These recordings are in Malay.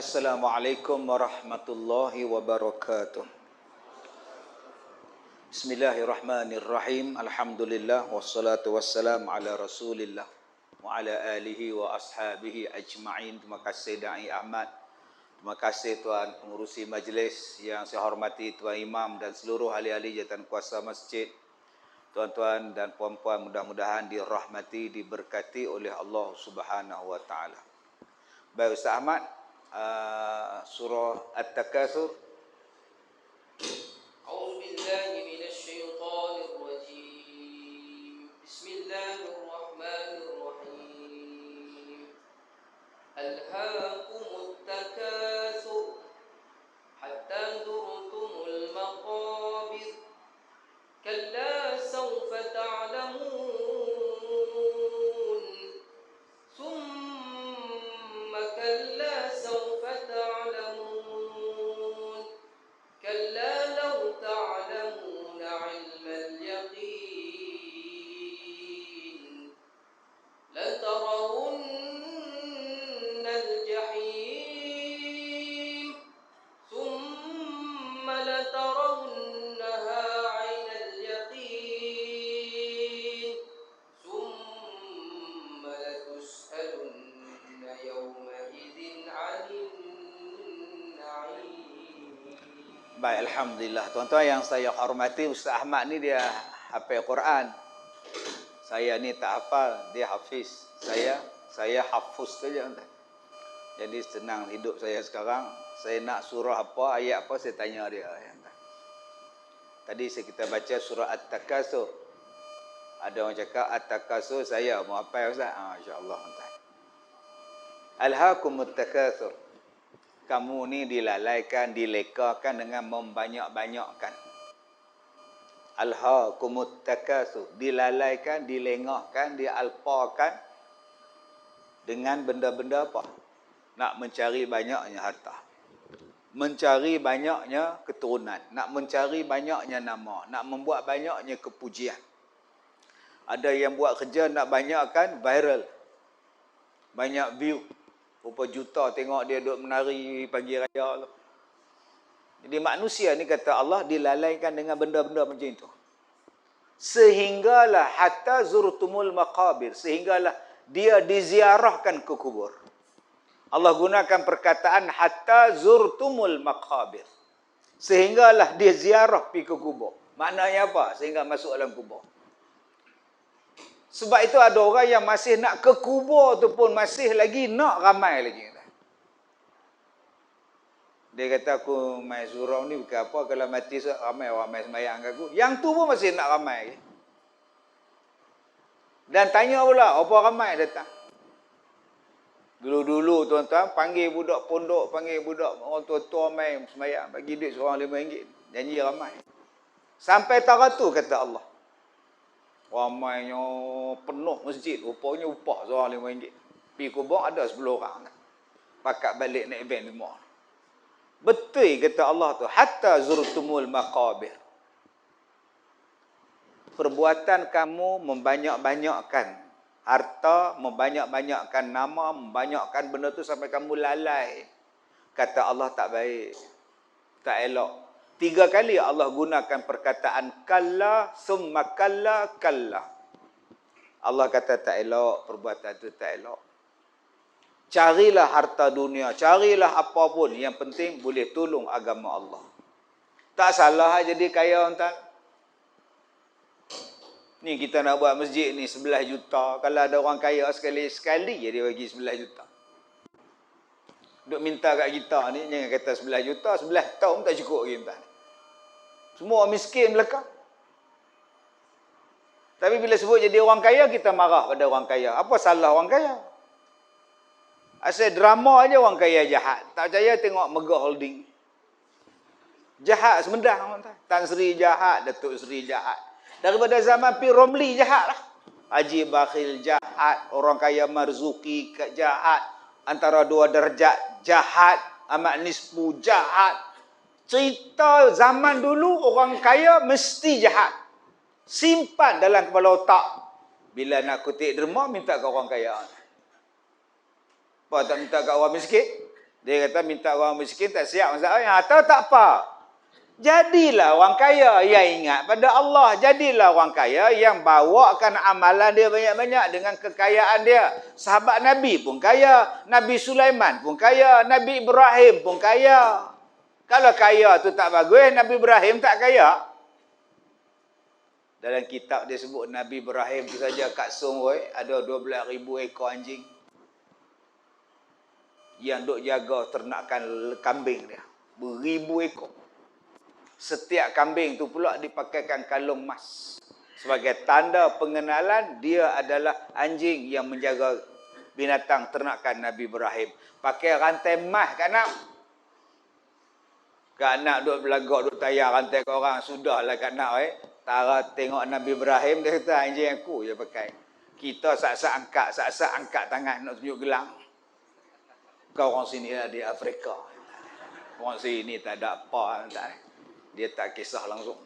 Assalamualaikum warahmatullahi wabarakatuh. Bismillahirrahmanirrahim. Alhamdulillah wassalatu wassalamu ala Rasulillah wa ala alihi wa ashabihi ajma'in. Terima kasih Da'i Ahmad. Terima kasih Tuan pengurusi majlis yang saya hormati, Tuan Imam dan seluruh ahli-ahli jawatan kuasa masjid. Tuan-tuan dan puan-puan, mudah-mudahan dirahmati, diberkati oleh Allah Subhanahu wa taala. Baik Ustaz Ahmad, surah At-Takatsur. A'udzu billahi minasy syaithanir rajim. Bismillahirrahmanirrahim. Alhaakumut takatsur hatta zurtumul maqabir. Kalla sawfa ta'lamun. Thumma kalla sawfa ta'lamun. كلا لو تعلمون علم اليقين لترون الجحيم ثم لترونها عين اليقين ثم لتسألن يومئذ عن النعيم. Baik, alhamdulillah. Tuan-tuan yang saya hormati, Ustaz Ahmad ni dia hafal Quran. Saya ni tak hafal, dia hafiz. Saya hafuz saja. Jadi senang hidup saya sekarang. Saya nak surah apa, ayat apa, saya tanya dia. Tadi kita baca surah At-Takatsur. Ada orang cakap At-Takatsur, saya mau hafal Ustaz. Insya-Allah. Alhaakumut takatsur. Kamu ni dilalaikan, dilekakan dengan membanyak-banyakkan. Alhaakumut takatsur, dilalaikan, dilengahkan, dialpakan dengan benda-benda apa? Nak mencari banyaknya harta, mencari banyaknya keturunan, nak mencari banyaknya nama, nak membuat banyaknya kepujian. Ada yang buat kerja nak banyakkan viral, banyak view. Berapa juta tengok dia duduk menari pagi raya tu. Jadi manusia ni kata Allah dilalaikan dengan benda-benda macam itu. Sehinggalah hatta zurtumul maqabir, sehinggalah dia diziarahkan ke kubur. Allah gunakan perkataan hatta zurtumul maqabir. Sehinggalah dia ziarah pergi ke kubur. Maknanya apa? Sehingga masuk dalam kubur. Sebab itu ada orang yang masih nak ke kubur tu pun masih lagi nak ramai lagi. Dia kata aku mai surau ni bukan apa, kalau mati ramai orang mai sembahyang kat aku. Yang tu pun masih nak ramai. Dan tanya pula, apa ramai datang? Dulu-dulu tuan-tuan panggil budak pondok, panggil budak orang tua-tua mai sembahyang, bagi duit seorang RM5, janji ramai. Sampai taratu kata Allah. Ramainya penuh masjid, rupanya upah seorang RM5. Pergi kubur ada 10 orang. Pakat balik naik van 5. Betul kata Allah tu, hatta zurtumul maqabir. Perbuatan kamu membanyak-banyakkan harta, membanyak-banyakkan nama, membanyakkan benda tu sampai kamu lalai. Kata Allah tak baik, tak elok. 3 kali Allah gunakan perkataan kalla, summa kalla, kalla. Allah kata tak elok, perbuatan itu tak elok. Carilah harta dunia, carilah apapun, yang penting boleh tolong agama Allah. Tak salah jadi kaya tuan. Ni kita nak buat masjid ni 11 juta. Kalau ada orang kaya sekali-sekali je dia bagi 11 juta. Duk minta kat kita ni, jangan kata 11 juta, 11 tahun tak cukup lagi tuan. Semua orang miskin belakang. Tapi bila sebut jadi orang kaya, kita marah pada orang kaya. Apa salah orang kaya? Asal drama aja orang kaya jahat. Tak percaya tengok Megah Holding. Jahat semedang. Tan Sri jahat, Datuk Sri jahat. Daripada zaman P. Romli jahat lah. Haji Bakhil jahat. Orang kaya Marzuki jahat. Antara 2 darjat jahat. Ahmad Nispu jahat. Cerita zaman dulu orang kaya mesti jahat. Simpan dalam kepala otak. Bila nak kutip derma, minta ke orang kaya. Apa tak minta kat orang miskin? Dia kata minta orang miskin tak siap masalah. Atau tak apa. Jadilah orang kaya yang ingat pada Allah. Jadilah orang kaya yang bawakan amalan dia banyak-banyak dengan kekayaan dia. Sahabat Nabi pun kaya. Nabi Sulaiman pun kaya. Nabi Ibrahim pun kaya. Kalau kaya tu tak bagus, Nabi Ibrahim tak kaya. Dalam kitab dia sebut Nabi Ibrahim tu saja kat Songoi ada 12,000 ekor anjing yang duk jaga ternakan kambing dia. Beribu ekor. Setiap kambing tu pula dipakaikan kalung emas. Sebagai tanda pengenalan dia adalah anjing yang menjaga binatang ternakan Nabi Ibrahim. Pakai rantai emas kat anak. Kat anak duk belagak, duk tayar rantai ke orang. Sudahlah kat anak Tara tengok Nabi Ibrahim, dia kata anjing aku je pakai. Kita sak-sak angkat tangan nak tunjuk gelang. Kau orang sini lah di Afrika. Orang sini tak ada apa. Dia tak kisah langsung.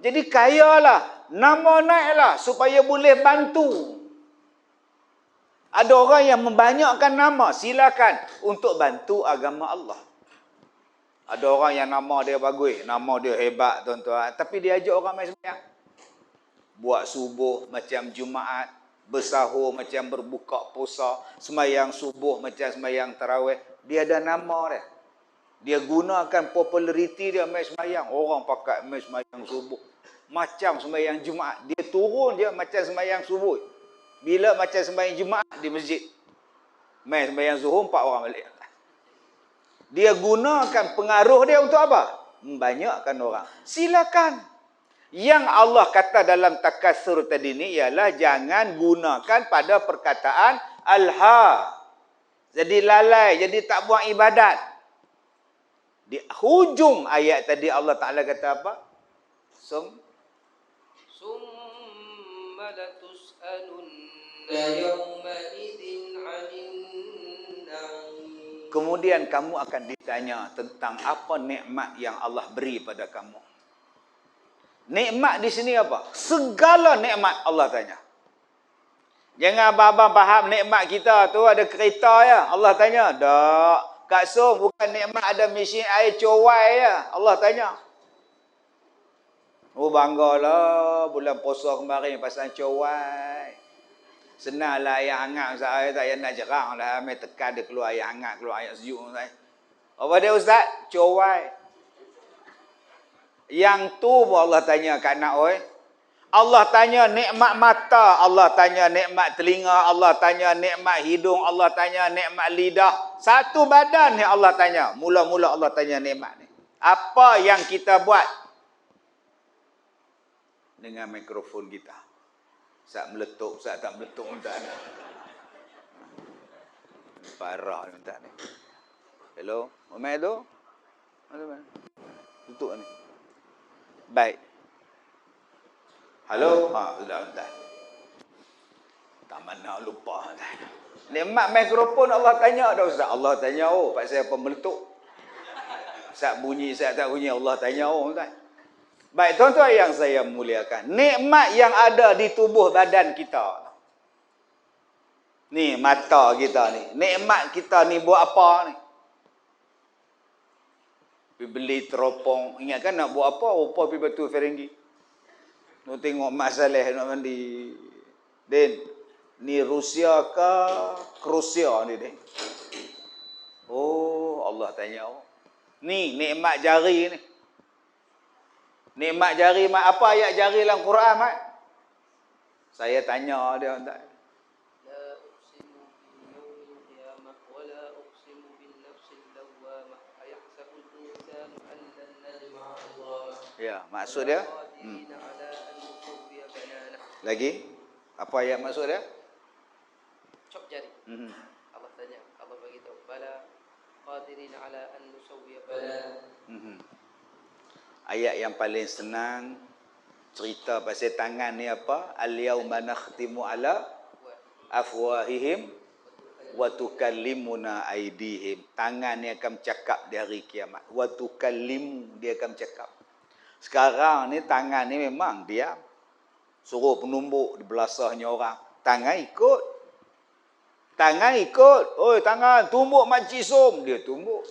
Jadi kayalah. Nama naiklah supaya boleh bantu. Ada orang yang membanyakkan nama. Silakan untuk bantu agama Allah. Ada orang yang nama dia bagus. Nama dia hebat tuan-tuan. Tapi dia ajak orang main sembahyang. Buat subuh macam Jumaat. Bersahur macam berbuka puasa, semayang subuh macam semayang tarawih. Dia ada nama dia. Dia gunakan populariti dia main semayang. Orang pakai main semayang subuh. Macam semayang Jumaat. Dia turun je macam semayang subuh. Bila macam semayang Jumaat di masjid. Main semayang zuhur 4 orang balik. Dia gunakan pengaruh dia untuk apa? Membanyakkan orang. Silakan. Yang Allah kata dalam takasur tadi ni ialah jangan gunakan pada perkataan alha. Jadi lalai, jadi tak buat ibadat. Di hujung ayat tadi Allah Ta'ala kata apa? Summa latus'alunna yawma'idhin 'anil na'im. Kemudian kamu akan ditanya tentang apa nikmat yang Allah beri pada kamu. Nikmat di sini apa? Segala nikmat Allah tanya. Jangan abang-abang faham nikmat kita tu ada kereta ya. Allah tanya. Tak. Kak Som, bukan nikmat ada mesin air cowai ya. Allah tanya. Oh banggalah bulan puasa kemarin pasal cowai. Senanglah air hangat saya tak payah nak jerang lah. Mai tekan dia keluar air hangat, keluar air sejuk saya. Apa dia ustaz? Cowai. Yang tu pun Allah tanya kat anak oi. Allah tanya nikmat mata, Allah tanya nikmat telinga, Allah tanya nikmat hidung, Allah tanya nikmat lidah. Satu badan ni Allah tanya. Mula-mula Allah tanya nikmat ni. Apa yang kita buat dengan mikrofon kita? Sat meletup, sat tak meletup entah ni. Parah entah ni. Hello, Muhammad tu? Mana? Tutup ni. Baik. Halo? Sudah. Tak mana lupa. Nikmat mikrofon Allah tanya dah ustaz. Allah tanya pasal apa meletup. Saat bunyi, saat tak bunyi Allah tanya ustaz. Baik, tuan-tuan yang saya muliakan. Nikmat yang ada di tubuh badan kita. Ni mata kita ni. Nikmat kita ni buat apa ni? Beli teropong. Ingat kan nak buat apa? Rupa pergi Batu Feringgi. Nak tengok Mak Saleh nak mandi. Din, ni Rusia ke Rusia ni, Din? Oh, Allah tanya. Ni nikmat jari ni. Nikmat jari, Mak. Apa ayat jari dalam Quran, Mak? Saya tanya dia. Ya, maksud dia? Lagi? Apa ayat maksud dia? Cop jari. Allah tanya, Allah bagi tahu, bala qadirin ala an nusawwiya bala. Ayat yang paling senang cerita pasal tangan ni apa? Al-yauma nakhtimu ala afwahihim wa tukallimuna aydihim. Tangan ni akan bercakap di hari kiamat. Wa tukallimu, dia akan bercakap. Sekarang ni tangan ni memang diam. Suruh penumbuk di belasahnya orang. Tangan ikut. Tangan ikut. Oi tangan, tumbuk makcik som, dia tumbuk.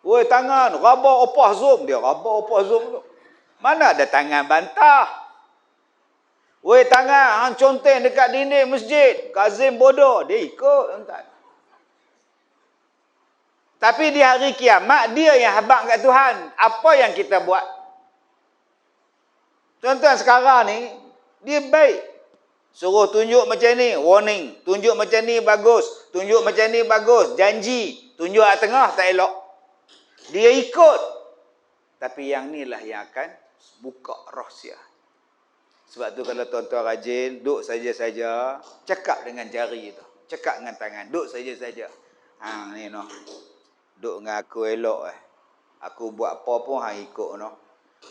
Oi tangan, rabak opah som, dia rabak opah som tu. Mana ada tangan bantah. Oi tangan, hang conteng dekat dinding masjid, Kazim bodoh, dia ikut tuan-tuan. Tapi di hari kiamat, dia yang habaq kat Tuhan. Apa yang kita buat? Tuan-tuan sekarang ni, dia baik. Suruh tunjuk macam ni, warning. Tunjuk macam ni, bagus. Tunjuk macam ni, bagus. Janji. Tunjuk kat tengah, tak elok. Dia ikut. Tapi yang ni lah yang akan buka rahsia. Sebab tu kalau tuan-tuan rajin, duduk saja-saja, cakap dengan jari tu. Cakap dengan tangan, duduk saja-saja. Ni noh. Duduk dengan aku elok . Aku buat apa pun hang ikut noh.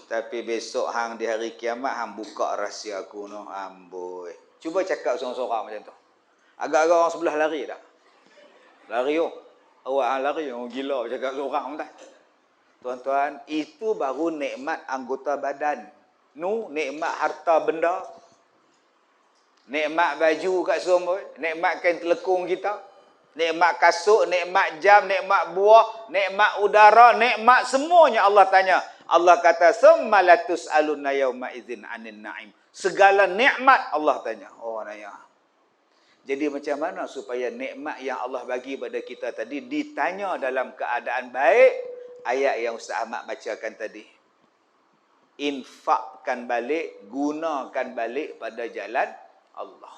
Tapi besok hang di hari kiamat hang buka rahsia aku noh. Amboi. Cuba cakap seorang-seorang macam tu. Agak-agak orang sebelah lari tak? Lari oh. Awak hang lari oh gila cakap seorang tak? Tuan-tuan, itu baru nikmat anggota badan. Nikmat harta benda. Nikmat baju kat semua, nikmat kain telekung kita. Nikmat kasut, nikmat jam, nikmat buah, nikmat udara, nikmat semuanya Allah tanya. Allah kata summalatus alunna yauma idzin anin naim. Segala nikmat Allah tanya. Oh nanya. Jadi macam mana supaya nikmat yang Allah bagi pada kita tadi ditanya dalam keadaan baik? Ayat yang Ustaz Ahmad bacakan tadi. Infakkan balik, gunakan balik pada jalan Allah.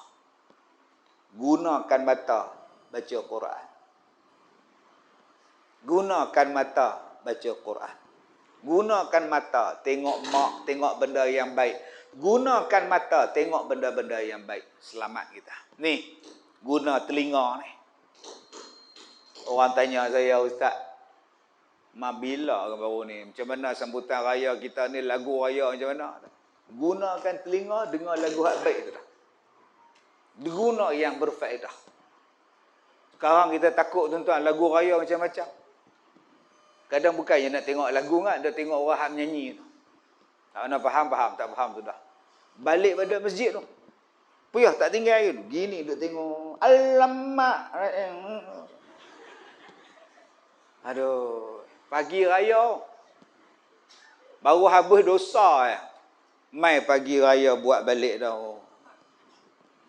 Gunakan mata baca Quran. Gunakan mata baca Quran. Gunakan mata tengok mak, tengok benda yang baik. Gunakan mata tengok benda-benda yang baik. Selamat kita. Ni, guna telinga ni. Orang tanya saya, Ustaz, bila baru ni? Macam mana sambutan raya kita ni, lagu raya macam mana? Gunakan telinga dengar lagu hak baik tu dah. Guna yang berfaedah. Sekarang kita takut tuan-tuan, lagu raya macam-macam. Kadang bukannya nak tengok lagu kan, dia tengok orang hak menyanyi tu. Tak nak faham, tak faham tu dah. Balik pada masjid tu. Puyah tak tinggal lagi tu. Gini duk tengok. Alamak. Aduh. Pagi raya. Baru habis dosa ya. Mai pagi raya buat balik dah.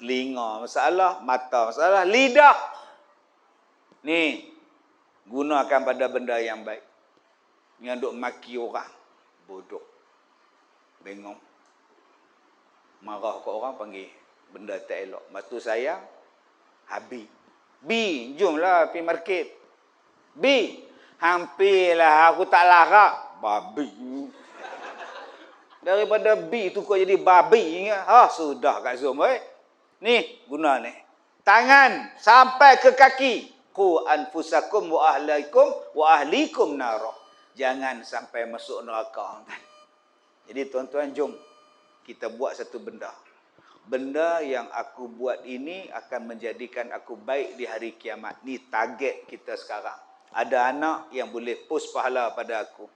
Telinga masalah, mata masalah, lidah. Ni. Gunakan pada benda yang baik. Yang duk maki orang. Bodoh. Bengong. Marah kat orang panggil benda tak elok. Matu saya habis. B, jomlah pergi market. B, hampirlah aku tak larak. Babi. Daripada B tu kau jadi babi. Sudah kat Zoom. Ni, guna ni. Tangan sampai ke kaki. Qu anfusakum wa ahlikum nara. Jangan sampai masuk neraka. Jadi tuan-tuan, jom kita buat satu benda. Benda yang aku buat ini akan menjadikan aku baik di hari kiamat. Ni target kita sekarang. Ada anak yang boleh post pahala pada aku.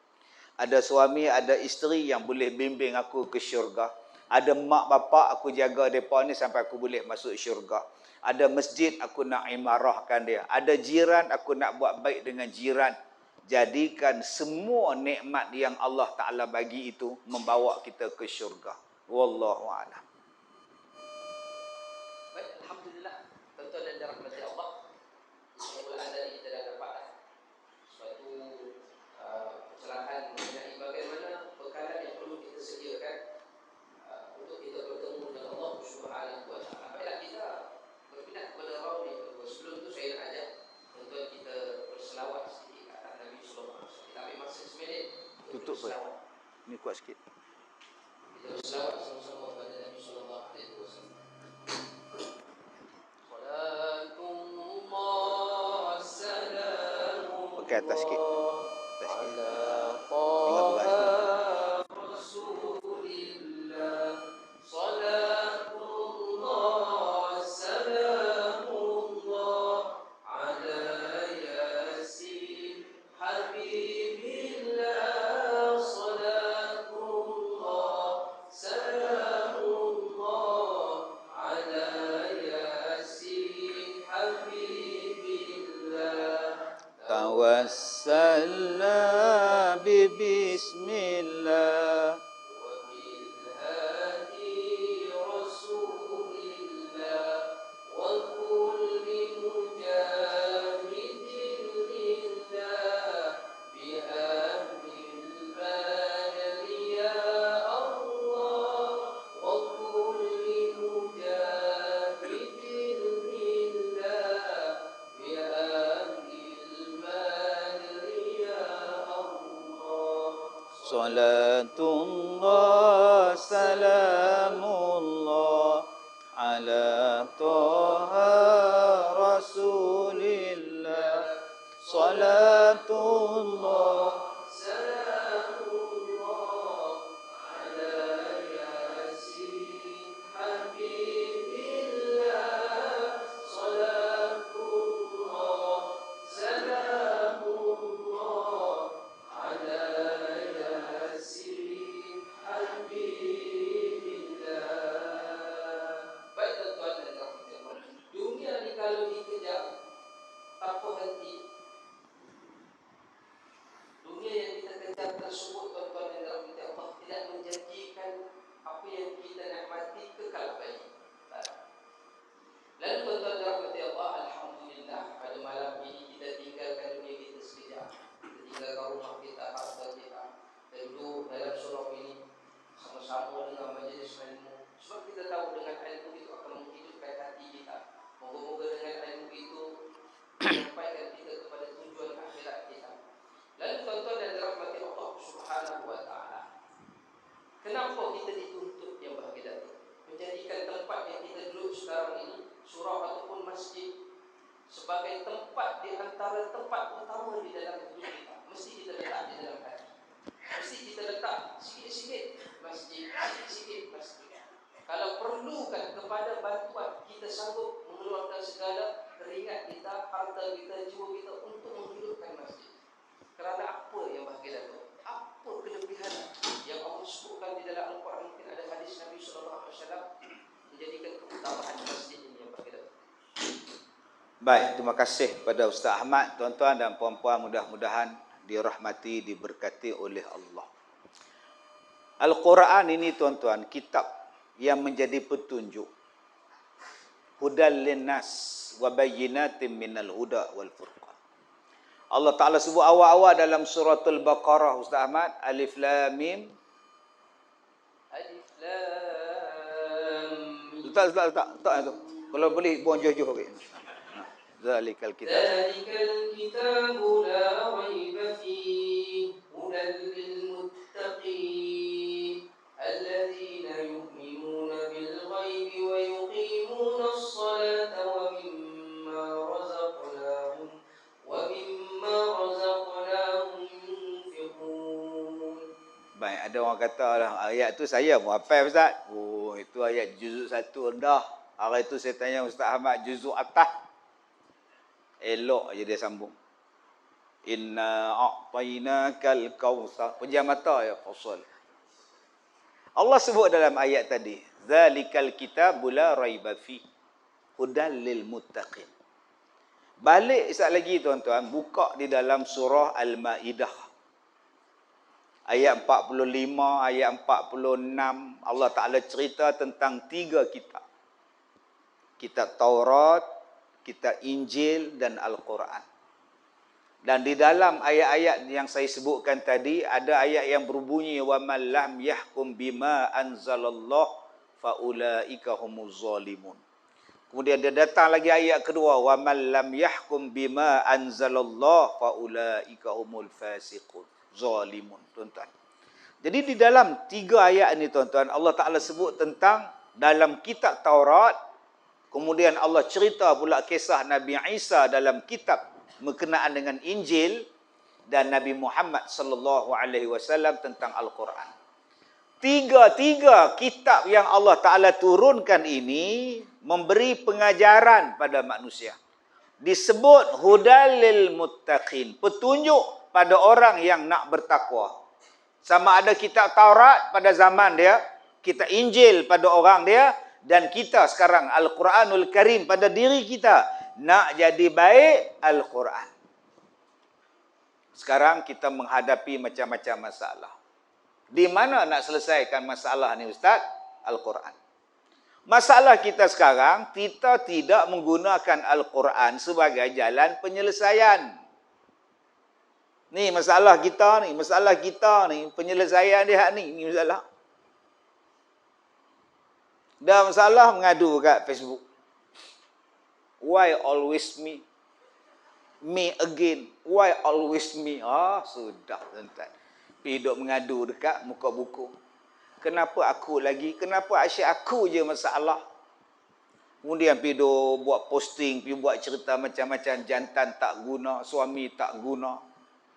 Ada suami, ada isteri yang boleh bimbing aku ke syurga. Ada mak bapak aku jaga mereka ni sampai aku boleh masuk syurga. Ada masjid aku nak imarahkan dia. Ada jiran aku nak buat baik dengan jiran. Jadikan semua nikmat yang Allah Ta'ala bagi itu membawa kita ke syurga. Wallahu a'lam. Baik, alhamdulillah. Tuan-tuan dan dirahmati Allah. Permulaan tadi kita dah dapat suatu pencerahan mengenai bagaimana perkara yang perlu kita sediakan untuk kita bertemu dengan Allah Subhanahu wa taala. Baiklah, kita berpindah kepada raun yang kedua. Sebelum tu saya nak ajak tuan-tuan kita berselawat sedikit ke atas Nabi sallallahu alaihi wasallam. Kita ambil masa seminit untuk Tutup berselawat. Ni kuat sikit. Kita berselawat sama-sama kepada Nabi sallallahu alaihi wasallam. Pakai atas sikit. Atas sikit. Tinggal buka sikit. Salatullah salamullah ala Taha Rasulillah. Salatullah Baik tuan-tuan dan puan-puan, dunia ni kalau dikejar tanpa henti, dunia yang kita kejar tersebut tuan-tuan dan rahmati Allah tidak menjanjikan apa yang kita nikmati kekal abadi. Lalu tuan-tuan dan rahmati Allah, alhamdulillah pada malam ini kita tinggalkan dunia kita sekejap. Kita tinggalkan rumah kita, harta kita, dan duduk dalam surau ini sama-sama dengan majlis ilmu. Sebab kita tahu dengan ilmu itu akan menghidupkan hati kita. Moga-moga dengan ilmu itu menyampaikan kita kepada tujuan akhirat kita. Lalu tuan-tuan dan dirahmati Allah Subhanahu wa taala, kenapa kita dituntut yang bahagia itu? Menjadikan tempat yang kita duduk sekarang ini, surau ataupun masjid, sebagai tempat di antara tempat utama di dalam hidup kita. Mesti kita letak di dalam hati. Mesti kita letak sikit-sikit masjid, sikit-sikit masjid. Kalau perlukan kepada bantuan, kita sanggup mengeluarkan segala keringat kita, harta kita, jiwa kita untuk menghidupkan masjid. Kerana apa yang bahagia itu? Apa kelebihan yang Allah sebutkan di dalam Al-Quran? Mungkin ada hadis Nabi SAW menjadikan keutamaan masjid ini yang bahagia itu. Baik, terima kasih pada Ustaz Ahmad. Tuan-tuan dan puan-puan, mudah-mudahan dirahmati, diberkati oleh Allah. Al-Quran ini tuan-tuan, kitab yang menjadi petunjuk. Hudal linnas wa bayyinatin minal huda wal furqan. Allah Ta'ala sebut awal-awal dalam suratul Baqarah, Ustaz Ahmad, Alif Lam Mim. Alif Lam Mim. Letak itu. Kalau boleh buang jauh-jauh. Zalikal kitab. Zalikal kitabu la raiba fihi hudan lil muttaqin alladzina yu'minuna bil ghaibi wa yuqimuna as-salata wa mimma razaqnahum yunfiqun. Baik, ada orang kata lah, ayat tu saya pun hafal Ustaz. Oh, itu ayat juzuk 1 rendah. Hari tu saya tanya Ustaz Ahmad juzuk atas. Elok je dia sambung. Inna a'tainakal kautsar. Pejam mata ya fasal. Allah sebut dalam ayat tadi, zalikal kitabu la raiba fi hudal lil muttaqin. Balik sekali lagi tuan-tuan, buka di dalam surah Al-Maidah. Ayat 45, ayat 46, Allah Ta'ala cerita tentang 3 kitab. Kitab Taurat, kitab Injil dan Al-Quran. Dan di dalam ayat-ayat yang saya sebutkan tadi, ada ayat yang berbunyi wa man lam yahkum bima anzalallah faulaika humuz zalimun. Kemudian dia datang lagi ayat kedua wa man lam yahkum bima anzalallah faulaika humul fasiqun zalimun, tuan-tuan. Jadi di dalam 3 ayat ini tuan-tuan, Allah Taala sebut tentang dalam kitab Taurat. Kemudian Allah cerita pula kisah Nabi Isa dalam kitab berkenaan dengan Injil dan Nabi Muhammad sallallahu alaihi wasallam tentang Al-Quran. 3 kitab yang Allah Ta'ala turunkan ini memberi pengajaran pada manusia. Disebut hudal lil muttaqin, petunjuk pada orang yang nak bertakwa. Sama ada kitab Taurat pada zaman dia, kitab Injil pada orang dia, dan kita sekarang Al-Quranul Karim pada diri kita nak jadi baik Al-Quran. Sekarang kita menghadapi macam-macam masalah. Di mana nak selesaikan masalah ni Ustaz? Al-Quran. Masalah kita sekarang, kita tidak menggunakan Al-Quran sebagai jalan penyelesaian. Ni masalah kita ni, penyelesaian dia ni masalah. Dah masalah mengadu kat Facebook. Why always me? Me again. Why always me? Sudah tuan-tuan. Pergi duduk mengadu dekat muka buku. Kenapa aku lagi? Kenapa asyik aku je masalah? Kemudian pergi duduk buat posting, pergi buat cerita macam-macam. Jantan tak guna, suami tak guna.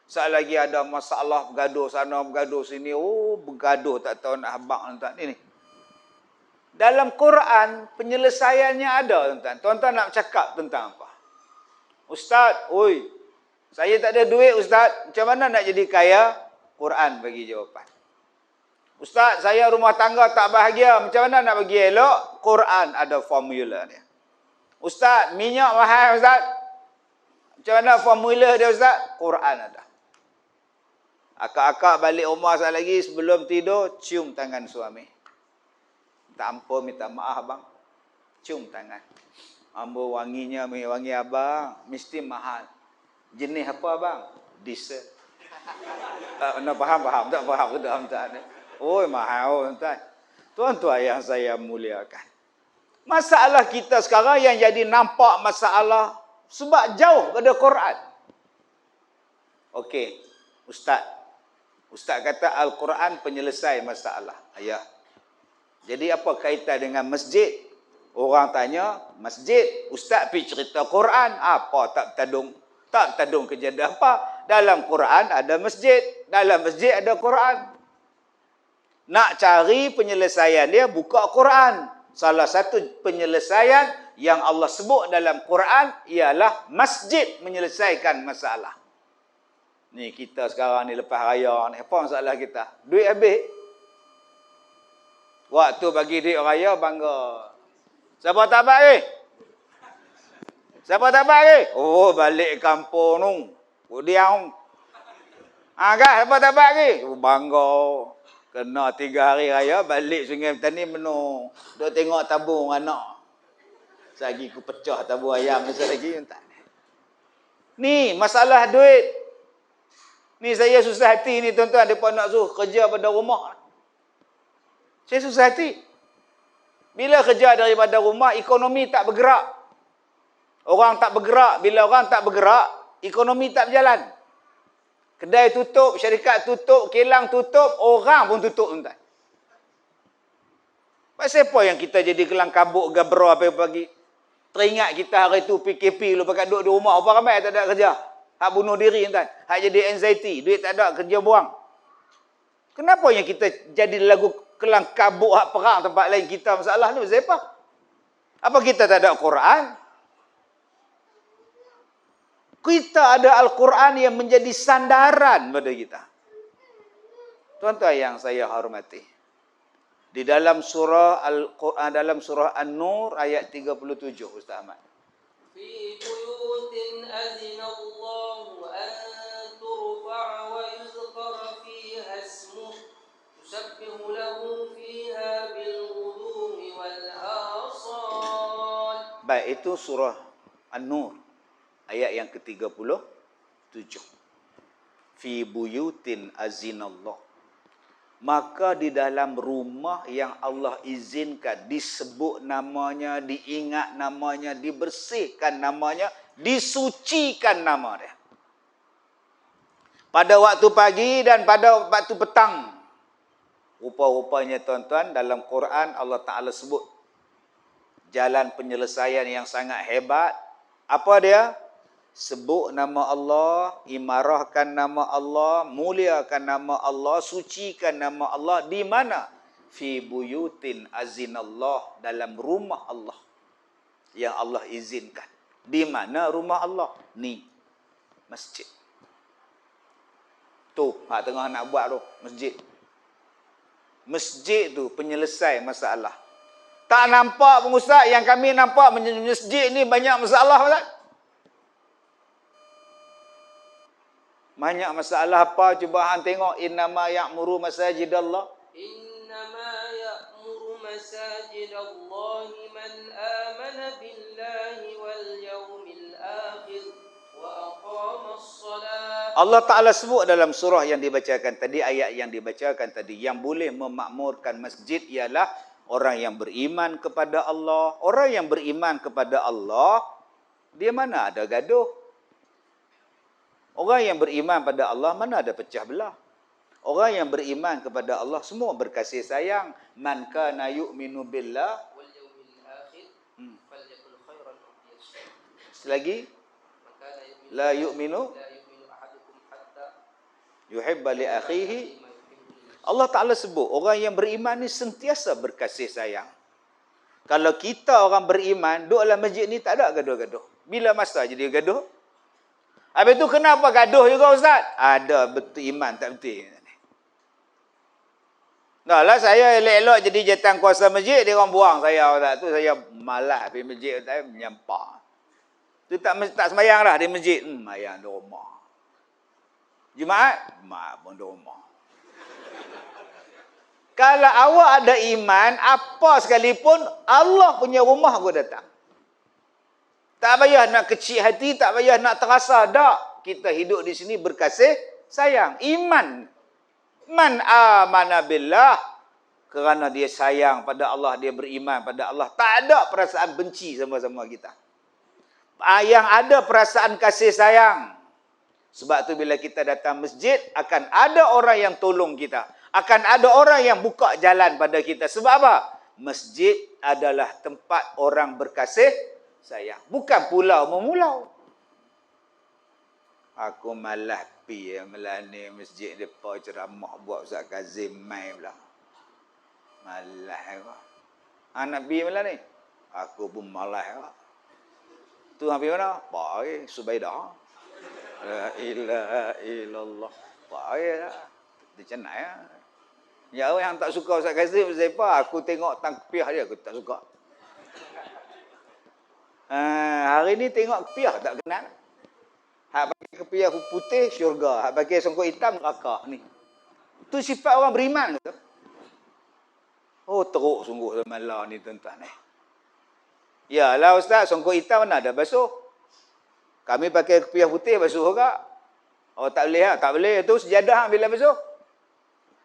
Saat lagi ada masalah, bergaduh sana, bergaduh sini. Oh, bergaduh tak tahu nak habaq tuan. Ini. Dalam Quran, penyelesaiannya ada tuan. Tuan-tuan nak cakap tentang apa? Ustaz, oi, saya tak ada duit Ustaz. Macam mana nak jadi kaya? Quran bagi jawapan. Ustaz, saya rumah tangga tak bahagia. Macam mana nak bagi elok? Quran ada formula dia. Ustaz, minyak mahal Ustaz. Macam mana formula dia Ustaz? Quran ada. Akak-akak balik rumah sekali lagi sebelum tidur, cium tangan suami. Tak ampun, minta maaf abang. Cium tangan. Ambo wanginya, wangi abang. Mesti mahal. Jenis apa abang? Diesel. Nak faham? Tak faham ke dalam tak? Oh, mahal tuan. Tuan-tuan yang saya muliakan. Masalah kita sekarang yang jadi nampak masalah sebab jauh pada Quran. Okey, Ustaz. Ustaz kata Al-Quran penyelesai masalah. Ayah. Jadi apa kaitan dengan masjid? Orang tanya, masjid. Ustaz pergi cerita Quran. Apa tak bertadung? Tak bertadung kejadian apa? Dalam Quran ada masjid. Dalam masjid ada Quran. Nak cari penyelesaian dia, buka Quran. Salah satu penyelesaian yang Allah sebut dalam Quran ialah masjid menyelesaikan masalah. Ni kita sekarang ni lepas raya ni, apa masalah kita? Duit habis. Waktu bagi duit raya bangga. Siapa tak bagi? Siapa tak bagi? Oh, balik kampung tu. Kemudian. Kan, siapa tak bagi? Oh, bangga. Kena 3 hari raya, balik Sungai Petani penuh. Duk tengok tabung anak. Selagi aku pecah tabung ayam, masa lagi. Ni, masalah duit. Ni saya susah hati ni tuan-tuan. Mereka nak suruh kerja pada rumah. Saya susah hati. Bila kerja daripada rumah, ekonomi tak bergerak. Orang tak bergerak. Bila orang tak bergerak, ekonomi tak berjalan. Kedai tutup, syarikat tutup, kilang tutup, orang pun tutup tuan-tuan. Pasal apa yang kita jadi kelang kabut gabra pagi-pagi? Teringat kita hari tu PKP lu pakai duduk di rumah. Apa ramai tak ada kerja? Hak bunuh diri tuan. Hak jadi anxiety, duit tak ada, kerja buang. Kenapa yang kita jadi lagu kelang kabut hak perang tempat lain kita masalah ni? Apa? Apa kita tak ada Quran? Kita ada Al-Quran yang menjadi sandaran pada kita. Tuan-tuan yang saya hormati. Di dalam surah Al-Quran, dalam surah An-Nur ayat 37 Ustaz Ahmad. في بيوت أذن الله أن ترفع ويذكر فيها اسمه يسبح له فيها بالغدو والآصال. Baik, itu surah An-Nur ayat yang ke-37. Fi buyutin azinallah. Maka di dalam rumah yang Allah izinkan, disebut namanya, diingat namanya, dibersihkan namanya, disucikan nama dia. Pada waktu pagi dan pada waktu petang. Rupa-rupanya tuan-tuan, dalam Quran Allah Ta'ala sebut jalan penyelesaian yang sangat hebat. Apa dia? Sebut nama Allah, imarahkan nama Allah, muliakan nama Allah, sucikan nama Allah. Di mana? Fi buyutin azinallah, dalam rumah Allah yang Allah izinkan. Di mana rumah Allah? Ni, masjid. Tu, hak tengah nak buat tu, masjid. Masjid tu penyelesai masalah. Tak nampak pun Ustaz, yang kami nampak masjid ni banyak masalah Ustaz. Banyak masalah apa? Cuba hang tengok. Innama ya'muru masajidallah. Innama ya'muru masajidallah man amana billahi wal yawmil akhir wa aqama as-salat. Allah Ta'ala sebut dalam surah yang dibacakan tadi, ayat yang dibacakan tadi, yang boleh memakmurkan masjid ialah orang yang beriman kepada Allah. Orang yang beriman kepada Allah, dia mana ada gaduh? Orang yang beriman pada Allah mana ada pecah belah? Orang yang beriman kepada Allah semua berkasih sayang. Man kana yu'minu billah wal yawmil akhir falyakul khairan aw liyasmut. selagi Maka la yu'minu la yu'minu ahadukum hatta yuhibba li akhihi. ma yuhibbu li nafsihi. Allah Ta'ala sebut orang yang beriman ni sentiasa berkasih sayang. Kalau kita orang beriman duduk dalam masjid ni tak ada gaduh-gaduh. Bila masa jadi gaduh? Habis tu kenapa gaduh juga Ustaz? Ada betul iman tak betul. Dah lah saya elok-elok jadi jatan kuasa masjid, dia orang buang saya. Tak tu saya malas pergi masjid, saya menyampah. Tu tak sembahyang dah di masjid. Sembahyang di rumah. Jumaat pun di rumah. Kalau awak ada iman, apa sekalipun Allah punya rumah aku datang. Tak payah nak kecil hati, tak payah nak terasa. Tak. Kita hidup di sini berkasih sayang. Iman. Man amana billah. Kerana dia sayang pada Allah, dia beriman pada Allah. Tak ada perasaan benci sama-sama kita. Yang ada perasaan kasih sayang. Sebab tu bila kita datang masjid, akan ada orang yang tolong kita. Akan ada orang yang buka jalan pada kita. Sebab apa? Masjid adalah tempat orang berkasih sayang. Bukan pulau memulau. Aku malas pi melani masjid depa ceramah buat Ustaz Kazim mai pula. Malas aku. Anak pi melani. Aku pun malas aku. Tu hampir mana? Pai Subaidah. La ilaha illallah. Pai dah. Dia cenai ah. Ya orang yang tak suka Ustaz Kazim siapa? Aku tengok tangpiah dia aku tak suka. Hari ni tengok kepiah tak kenal. Hak pakai kepiah putih syurga, hak pakai songkok hitam neraka ni. Tu sifat orang beriman tu. Oh teruk sungguh malam ni tuan-tuan ni. Yalah ustaz, songkok hitam mana ada basuh. Kami pakai kepiah putih basuh juga. Oh tak boleh ah, tak boleh tu sejadah bila basuh.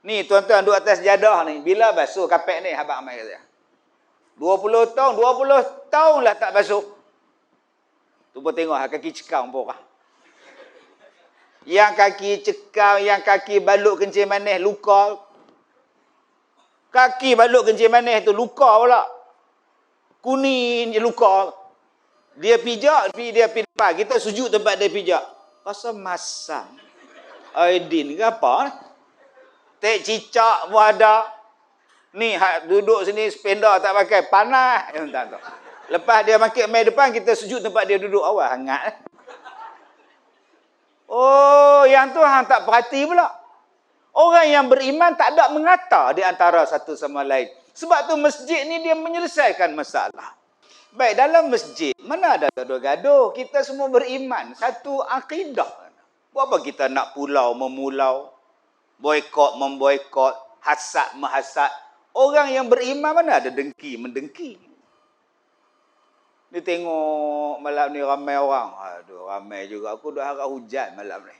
Ni tuan-tuan duduk atas sejadah ni, bila basuh kapek ni abang mai kata. 20 tahun lah tak basuh. Tu pun tengok kaki cekam pun kah. Yang kaki cekam, yang kaki balut kencing manis luka. Kaki balut kencing manis tu luka pula. Kuning je luka. Dia pijak, dia pergi depan. Kita sujud tempat dia pijak. Rasa masam. Aidin ke apa? Tek cicak pun ada. Ni duduk sini sepeda tak pakai. Panas. Lepas dia makin main depan, kita sujud tempat dia duduk. Awal hangat. Oh, yang tu hang tak perhati pula. Orang yang beriman tak ada mengata di antara satu sama lain. Sebab tu masjid ni dia menyelesaikan masalah. Baik, dalam masjid, mana ada gaduh-gaduh. Kita semua beriman. Satu akidah. Buat apa kita nak pulau memulau? Boykot memboykot, hasad menghasad. Orang yang beriman mana ada dengki mendengki. Dia tengok malam ni ramai orang. Aduh, ramai juga. Aku dah harap hujan malam ni.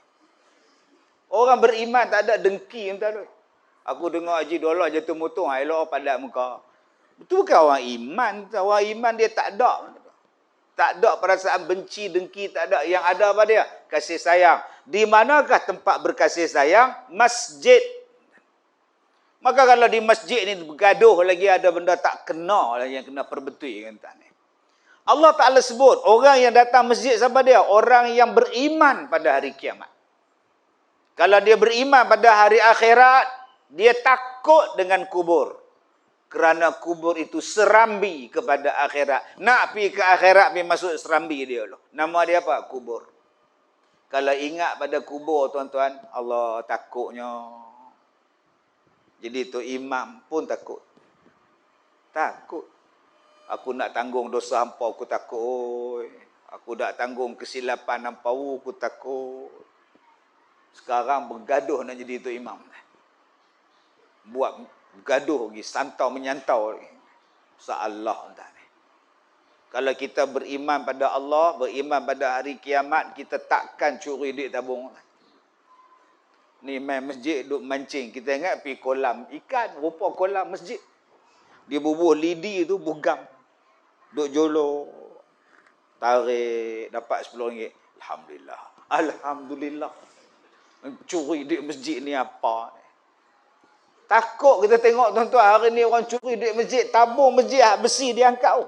Orang beriman tak ada dengki. Entah. Aku dengar Haji Dollah jatuh motor. Elok padat muka. Itu bukan orang iman. Orang iman dia tak ada. Tak ada perasaan benci, dengki. Tak ada. Yang ada apa dia? Kasih sayang. Di manakah tempat berkasih sayang? Masjid. Maka kalau di masjid ni bergaduh lagi ada benda tak kena yang kena perbetui kan tak ni. Allah Ta'ala sebut, orang yang datang masjid siapa dia? Orang yang beriman pada hari kiamat. Kalau dia beriman pada hari akhirat, dia takut dengan kubur. Kerana kubur itu serambi kepada akhirat. Nak pergi ke akhirat, pergi masuk serambi dia loh. Nama dia apa? Kubur. Kalau ingat pada kubur tuan-tuan, Allah takutnya. Jadi tu imam pun takut. Takut. Aku nak tanggung dosa hampa, aku takut. Aku nak tanggung kesilapan hampa, aku takut. Sekarang bergaduh nak jadi tu imam. Buat bergaduh lagi, santau menyantau lagi. Sa'allah entah ni. Kalau kita beriman pada Allah, beriman pada hari kiamat, kita takkan curi duit tabung. Ni main masjid duk mancing. Kita ingat pergi kolam ikan, rupa kolam masjid. Dia bubuh lidi tu bugam. Duk jolo. Tarik dapat RM10. Alhamdulillah. Alhamdulillah. Mencuri duit masjid ni apa? Takut kita tengok tuan-tuan hari ni orang curi duit masjid, tabung masjid besi dia angkat.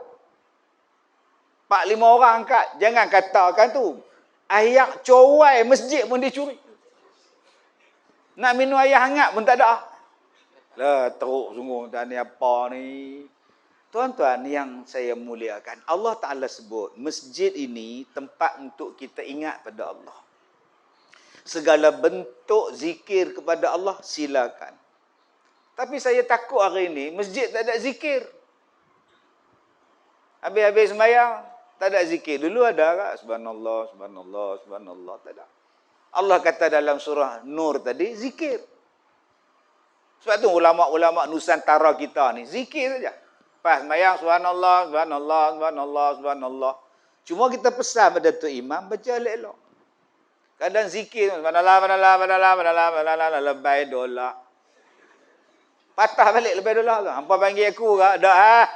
4-5 orang angkat. Jangan katakan tu. Ayak cowai masjid pun dia curi. Nak minum air hangat pun tak ada. Lah teruk sungguh tuan ni apa ni. Tuan-tuan yang saya muliakan, Allah Ta'ala sebut masjid ini tempat untuk kita ingat pada Allah. Segala bentuk zikir kepada Allah silakan. Tapi saya takut hari ini masjid tak ada zikir. Habis-habis sembahyang tak ada zikir. Dulu ada tak? Subhanallah, subhanallah, subhanallah. Tak ada. Allah kata dalam surah Nur tadi, zikir. Sebab tu ulama-ulama Nusantara kita ni, zikir saja. Pas sembahyang, subhanallah, subhanallah, subhanallah, subhanallah. Cuma kita pesan pada tu imam, baca elok-elok. Kadang zikir, subhanallah, subhanallah, subhanallah, subhanallah, subhanallah, lebay dolar. Patah balik lebay dolar tu. Hampa panggil aku ke? Tak.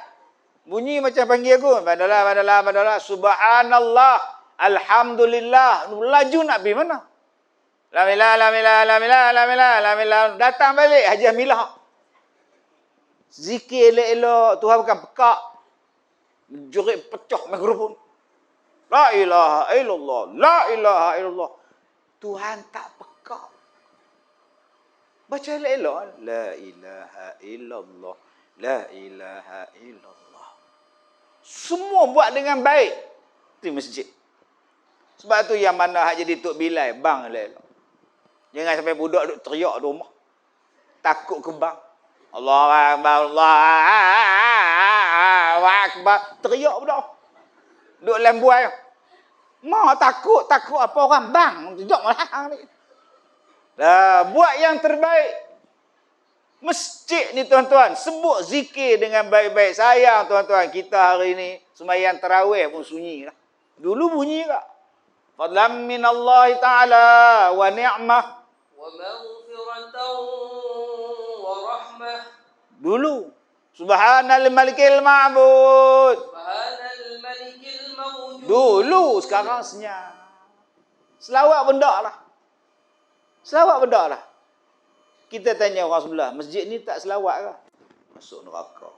Bunyi macam panggil aku. Subhanallah, subhanallah, subhanallah, subhanallah, alhamdulillah. Laju nak pergi mana? Alhamdulillah, alhamdulillah, alhamdulillah, alhamdulillah, alhamdulillah. Datang balik Haji Amilah. Zikir elok-elok. Tuhan bukan pekak. Jerit pecah mikrofon. La ilaha illallah. La ilaha illallah. Tuhan tak pekak. Baca elok-elok. La ilaha illallah. La ilaha illallah. Semua buat dengan baik. Di masjid. Sebab tu yang mana hak jadi Tok Bilal. Bang elok-elok. Jangan sampai budak duk teriak di rumah. Takut ke bang. Allah Akbar, Allah Akbar. Teriak budak. Duk lembuai. Mak takut apa orang bang. Tidak malah ni. Dah, buat yang terbaik. Masjid ni tuan-tuan, sebut zikir dengan baik-baik. Sayang tuan-tuan, kita hari ni sembahyang tarawih pun sunyi lah. Dulu bunyi tak? Fadlan minallahi ta'ala wa ni'mah. Wa maghfiratan wa rahmah. Dulu. Subhanal malikil ma'bud. Subhanal malikil mawjud. Dulu, sekarang senyap. Selawat benda lah. Selawat benda lah. Kita tanya orang sebelah, masjid ni tak selawat ke? Masuk neraka.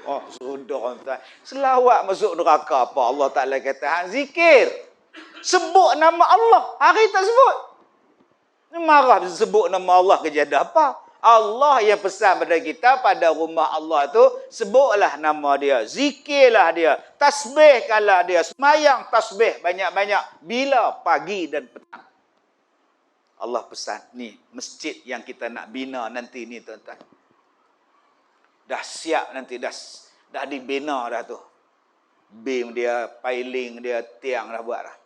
Oh, sudah orang tuan. Selawat masuk neraka apa? Allah Ta'ala kata, zikir. Sebut nama Allah. Hari tak sebut. Ni marah sebut nama Allah kejadian apa? Allah yang pesan pada kita pada rumah Allah tu, sebutlah nama dia, zikirlah dia, tasbihkanlah dia, semayang tasbih banyak-banyak bila pagi dan petang. Allah pesan ni masjid yang kita nak bina nanti ni tuan-tuan. Dah siap nanti, dah dibina dah tu. Beam dia, piling dia, tiang dah buat dah.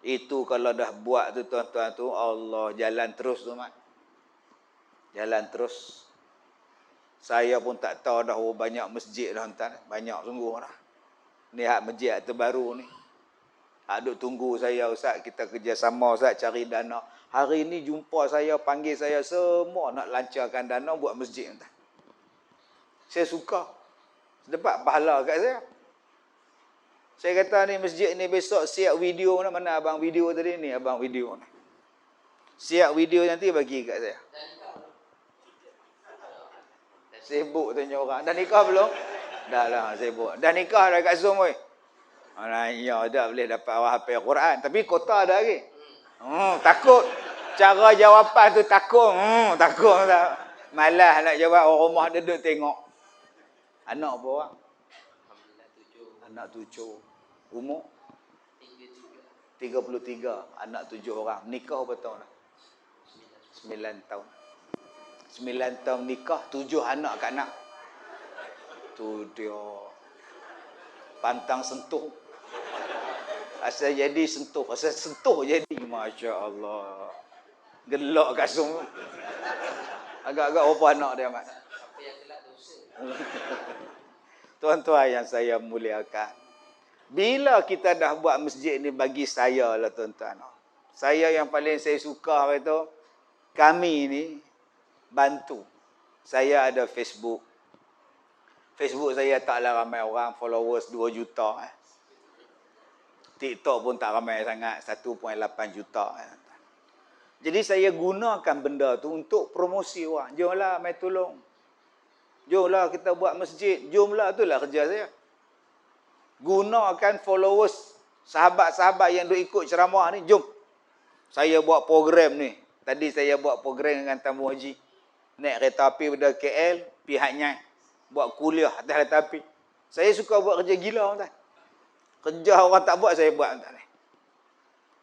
Itu kalau dah buat tu tuan-tuan tu, Allah jalan terus tu mat. Jalan terus. Saya pun tak tahu dah banyak masjid dah tuan. Banyak sungguh dah. Ni hak masjid terbaru ni. Hak duk tunggu saya Ustaz, kita kerjasama Ustaz cari dana. Hari ni jumpa saya, panggil saya semua nak lancarkan dana buat masjid tuan. Saya suka. Dapat pahala kat saya. Saya kata ni masjid ni besok siap video ni. Mana abang video tadi ni? Abang video ni. Siap video nanti bagi kat saya. Sibuk tanya orang. Dah nikah belum? Dah lah sibuk. Dah nikah dah kat Zoom weh. Ya dah boleh dapat awak hafal Quran. Tapi kota ada lagi. Takut. Cara jawapan tu takut. Takut. Malas nak jawab. Orang rumah dia duduk tengok. Anak apa orang? Anak 7. Umur? 33. Anak 7 orang. Nikah berapa tahun dah? 9 tahun. 9 tahun nikah, 7 anak kat anak. Tu dia. Pantang sentuh. Asal jadi sentuh. Asal sentuh jadi. Masya Allah. Gelak kat semua. Agak-agak apa anak dia, Mat? Apa yang gelak dosa. Tuan-tuan yang saya muliakan. Bila kita dah buat masjid ni bagi saya lah tuan-tuan. Saya yang paling saya suka itu, kami ni bantu. Saya ada Facebook. Facebook saya taklah ramai orang, followers 2 juta. TikTok pun tak ramai sangat, 1.8 juta. Jadi saya gunakan benda tu untuk promosi orang. Jomlah mai tolong. Jomlah kita buat masjid. Jomlah, itulah kerja saya. Gunakan followers, sahabat-sahabat yang duk ikut ceramah ni, jom. Saya buat program ni. Tadi saya buat program dengan tamu haji. Naik kereta api daripada KL, pihak Nyai. Buat kuliah atas kereta api. Saya suka buat kerja gila, tuan. Kerja orang tak buat, saya buat, tuan.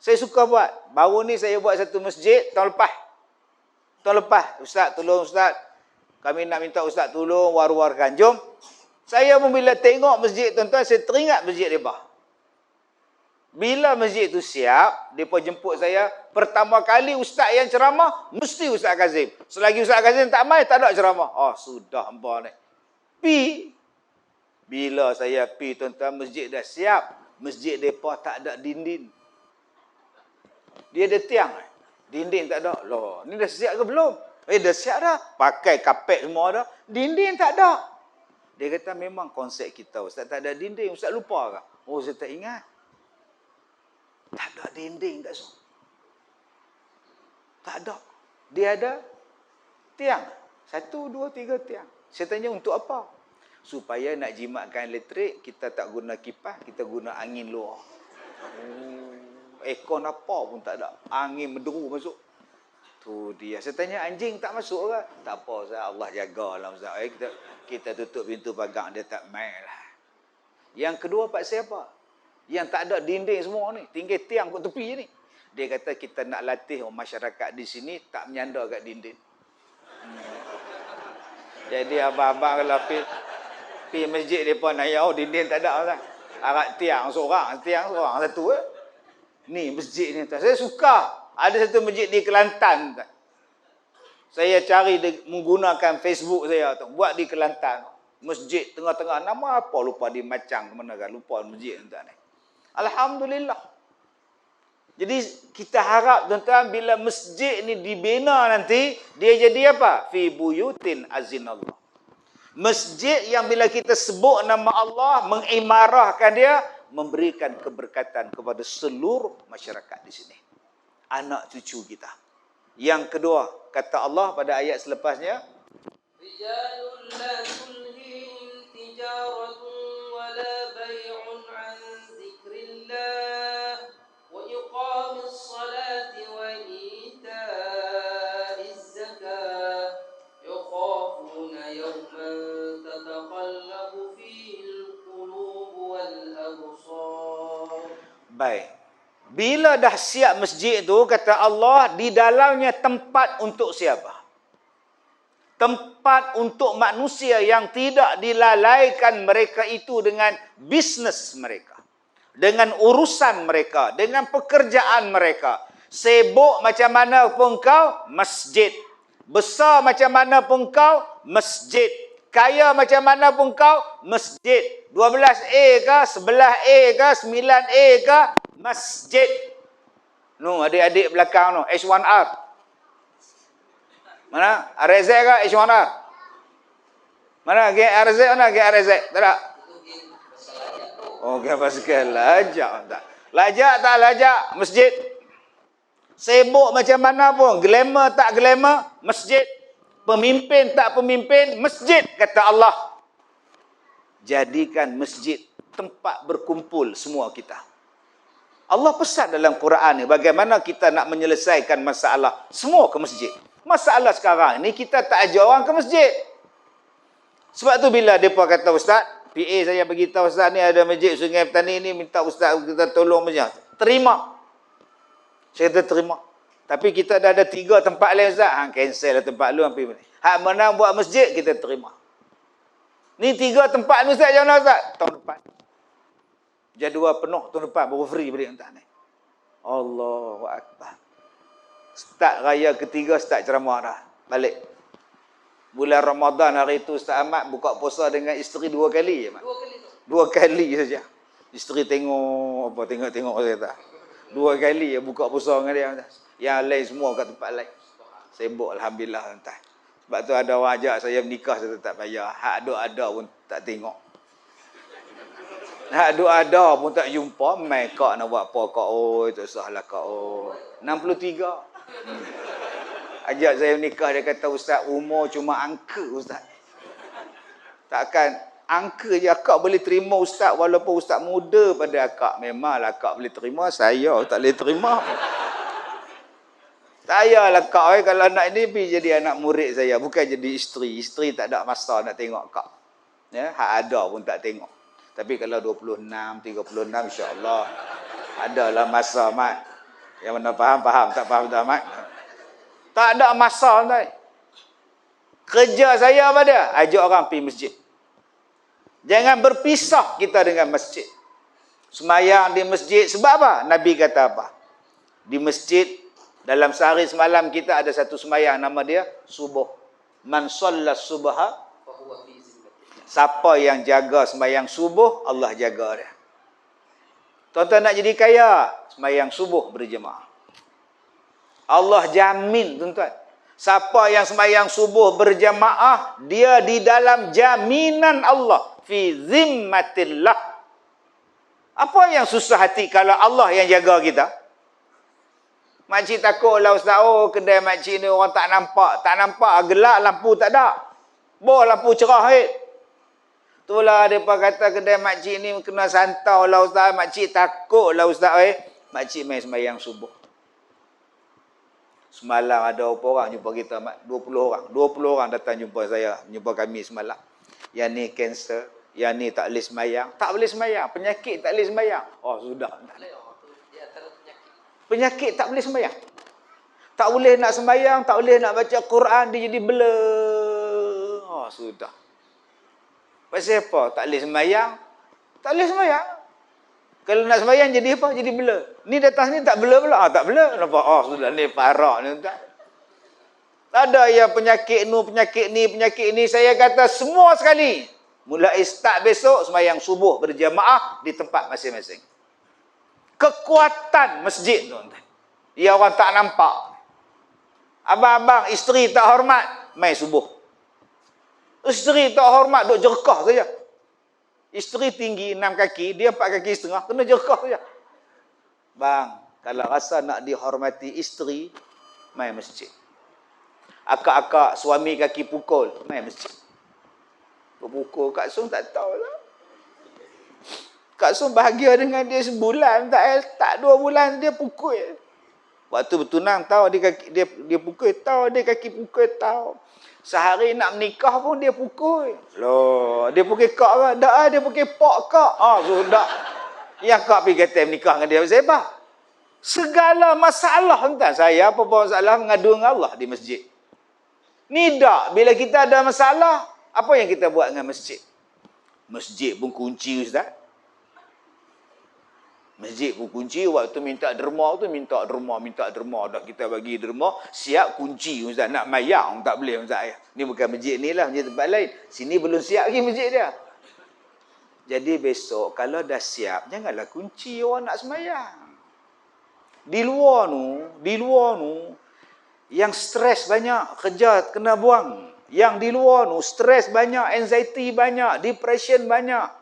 Saya suka buat. Baru ni saya buat satu masjid tahun lepas. Tahun lepas, Ustaz tolong Ustaz. Kami nak minta Ustaz tolong war-warkan. Jom. Saya pun bila tengok masjid tuan-tuan, saya teringat masjid mereka. Bila masjid tu siap, mereka jemput saya. Pertama kali Ustaz yang ceramah, mesti Ustaz Kazim. Selagi Ustaz Kazim tak mai, tak ada ceramah. Oh, sudah hamba ni. Bila saya pi tuan-tuan, masjid dah siap. Masjid mereka tak ada dinding. Dia ada tiang. Dinding tak ada. Loh, ni dah siap ke belum? Dah siap dah. Pakai kapet semua dah. Dinding tak ada. Dia kata memang konsep kita. Ustaz tak ada dinding. Ustaz lupa ke? Oh, saya tak ingat. Tak ada dinding tak semua. Tak ada. Dia ada tiang. 1, 2, 3 tiang. Saya tanya untuk apa? Supaya nak jimatkan elektrik, kita tak guna kipas, kita guna angin luar. Aircon apa pun tak ada. Angin menderu masuk. Tu dia. Saya tanya anjing tak masuk ke? Tak apa Ustaz, Allah jagalah Ustaz. Kita tutup pintu pagar dia tak main lah. Yang kedua paksa apa? Yang tak ada dinding semua ni. Tinggal tiang kat tepi ni. Dia kata kita nak latih masyarakat di sini tak menyandar kat dinding. Jadi abang-abang kalau pergi masjid mereka nak dinding tak ada Ustaz. Arak tiang seorang satu. Ni masjid ni. Saya suka. Ada satu masjid di Kelantan. Saya cari menggunakan Facebook saya. Buat di Kelantan. Masjid tengah-tengah. Nama apa? Lupa di Macang. Mana kan? Lupa masjid. Alhamdulillah. Jadi kita harap tuan-tuan bila masjid ni dibina nanti. Dia jadi apa? Fi buyutin azinallah. Masjid yang bila kita sebut nama Allah. Mengimarahkan dia. Memberikan keberkatan kepada seluruh masyarakat di sini. Anak cucu kita. Yang kedua, kata Allah pada ayat selepasnya, Rijalun la tulhihim tijaratun wa la bay'un an zikrillah wa iqamis salati wa ita'iz zakah yukhafuna yawman tataqallabu fihi al-qulub wal absar. Baik. Bila dah siap masjid tu, kata Allah, di dalamnya tempat untuk siapa? Tempat untuk manusia yang tidak dilalaikan mereka itu dengan bisnes mereka. Dengan urusan mereka. Dengan pekerjaan mereka. Sibuk macam mana pun kau, masjid. Besar macam mana pun kau, masjid. Kaya macam mana pun kau, masjid. 12A ke, 11A ke, 9A ke, masjid. No, adik-adik belakang no, H1R. Mana? RZ ke H1R? Mana? GRZ mana? GRZ? Tak ada. Oh, basikal lajak tak. Lajak tak lajak, masjid. Sibuk macam mana pun, glamour tak glamour, masjid. Pemimpin tak pemimpin, masjid, kata Allah. Jadikan masjid tempat berkumpul semua kita. Allah pesan dalam Quran ni bagaimana kita nak menyelesaikan masalah semua ke masjid. Masalah sekarang ni kita tak ajar orang ke masjid. Sebab tu bila depa kata Ustaz, PA saya beritahu Ustaz ni ada masjid Sungai Petani ni, minta Ustaz kita tolong masjid. Terima. Saya kata terima. Tapi kita dah ada 3 tempat lain Ustaz. Cancel lah tempat lu. Hak mana buat masjid kita terima. Ni 3 tempat ni Ustaz, jangan Ustaz. Tahun depan. Jadual penuh tahun depan baru free balik entah ni. Allahu Akbar. Start raya ketiga start ceramah dah. Balik. Bulan Ramadan hari itu Ustaz Ahmad buka puasa dengan isteri 2 kali je, Mak. 2 kali saja. Isteri tengok apa tengok saya tak. 2 kali ya buka puasa dengan dia. Yang lain semua kat tempat lain. Sibuk alhamdulillah entah. Sebab tu ada orang ajak saya menikah saya tak payah. Hak ada pun tak tengok. Hak ada pun tak jumpa. Mai kak nak buat apa kak? Oh, tak salah kak. Oh. 63. Ajak saya nikah, dia kata, Ustaz, umur cuma angka, Ustaz. Takkan angka je akak boleh terima Ustaz walaupun Ustaz muda pada akak. Memanglah akak boleh terima, saya tak boleh terima. Sayalah kak, kalau nak ini pergi jadi anak murid saya, bukan jadi isteri. Isteri tak ada masa nak tengok kak. Ya, hak ada pun tak tengok. Tapi kalau 26, 36 insya-Allah adalah masa mat. Yang mana faham, tak faham tak mat. Tak ada masa dah. Kerja saya apa dia? Ajak orang pergi masjid. Jangan berpisah kita dengan masjid. Semayang di masjid sebab apa? Nabi kata apa? Di masjid dalam sehari semalam kita ada satu semayang nama dia subuh. Man shallas subha fahuwa fi zimmatillah. Siapa yang jaga semayang subuh, Allah jaga dia. Tuan-tuan nak jadi kaya, semayang subuh berjemaah. Allah jamin, tuan-tuan. Siapa yang semayang subuh berjamaah, dia di dalam jaminan Allah. Fi zimmatillah. Apa yang susah hati kalau Allah yang jaga kita? Makcik takutlah Ustaz, kedai makcik ni orang tak nampak. Tak nampak, gelap, lampu tak ada. Lampu cerah, Itulah mereka kata kedai makcik ni kena santau lah Ustaz. Makcik takutlah Ustaz, Makcik main sembahyang subuh. Semalam ada berapa orang jumpa kita, 20 orang. 20 orang datang jumpa saya, jumpa kami semalam. Yang ni kanser, yang ni tak boleh sembahyang. Tak boleh sembahyang, penyakit tak boleh sembahyang. Sudah. Penyakit tak boleh sembahyang. Tak boleh nak sembahyang, tak boleh nak baca Quran, dia jadi blur. Sudah. Pasal apa? Tak boleh sembahyang. Tak boleh sembahyang. Kalau nak sembahyang jadi apa? Jadi blur. Ni datang sini tak blur pula. Tak blur. Nampak? Sudah ni parah ni. Tak ada yang penyakit ni, penyakit ni. Saya kata semua sekali. Mulai start besok, sembahyang subuh berjamaah di tempat masing-masing. Kekuatan masjid, tuan-tuan. Ya orang tak nampak. Abang-abang, isteri tak hormat, main subuh. Isteri tak hormat, duk jerkah saja. Isteri tinggi 6 kaki, dia 4 kaki setengah, kena jerkah saja. Bang, kalau rasa nak dihormati isteri, main masjid. Akak-akak, suami kaki pukul, main masjid. Berpukul, Kak Sung tak tahu lah. Kak Sung bahagia dengan dia sebulan, tak 2 bulan dia pukul. Waktu bertunang tahu dia pukul, tahu dia kaki pukul, tahu. Sehari nak menikah pun dia pukul. Loh, dia pukul kak ke? Tak, dia pukul pak kak. Sudah. Yang kak pergi kata menikah dengan dia siapa? Segala masalah entah saya apa-apa masalah mengadu dengan Allah di masjid. Ni tak, bila kita ada masalah, apa yang kita buat dengan masjid? Masjid pun kunci, Ustaz. Masjid pun kunci, waktu minta derma tu, minta derma. Dah kita bagi derma, siap kunci, Ustaz. Nak mayang, tak boleh, Ustaz. Ni bukan masjid ni lah, masjid tempat lain. Sini belum siap lagi masjid dia. Jadi besok, kalau dah siap, janganlah kunci orang nak semayang. Di luar nu, yang stres banyak, kerja kena buang. Yang di luar nu, stres banyak, anxiety banyak, depression banyak.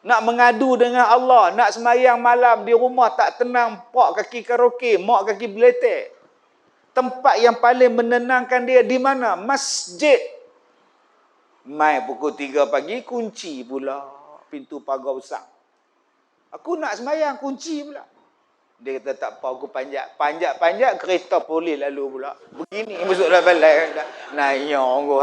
Nak mengadu dengan Allah, nak semayang malam di rumah tak tenang, pak kaki karaoke, mak kaki beletek. Tempat yang paling menenangkan dia di mana? Masjid. Mai pukul 3 pagi, kunci pula pintu pagar besar. Aku nak semayang, kunci pula. Dia kata tak apa, aku panjat kereta polis lalu pula. Begini masuk dalam balai. Nayong aku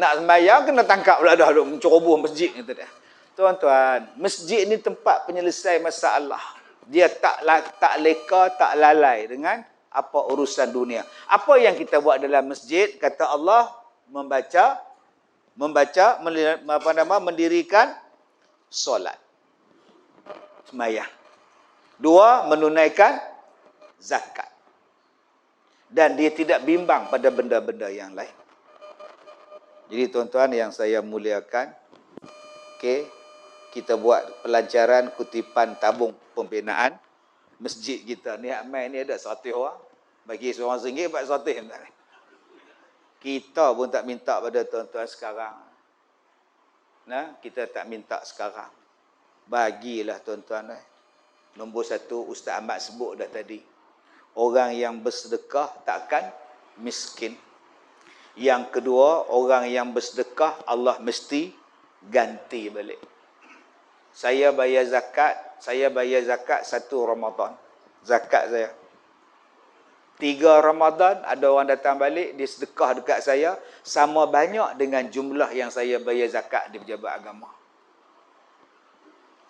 Nak semayang kena tangkap pula dah duk menceroboh masjid kata dia. Tuan-tuan, masjid ni tempat penyelesaian masalah. Dia tak leka, tak lalai dengan apa urusan dunia. Apa yang kita buat dalam masjid, kata Allah, mendirikan solat. Semayang. 2, menunaikan zakat. Dan dia tidak bimbang pada benda-benda yang lain. Jadi tuan-tuan yang saya muliakan, kita buat pelancaran kutipan tabung pembinaan masjid kita. Ni Ahmad ni ada 100 orang. Bagi seorang RM1 buat 100. Kita pun tak minta pada tuan-tuan sekarang. Kita tak minta sekarang. Bagilah tuan-tuan. Nombor 1, Ustaz Ahmad sebut dah tadi. orang yang bersedekah takkan miskin. Yang kedua, orang yang bersedekah Allah mesti ganti balik. Saya bayar zakat 1 Ramadan. Zakat saya. 3 Ramadan ada orang datang balik, dia sedekah dekat saya sama banyak dengan jumlah yang saya bayar zakat di pejabat agama.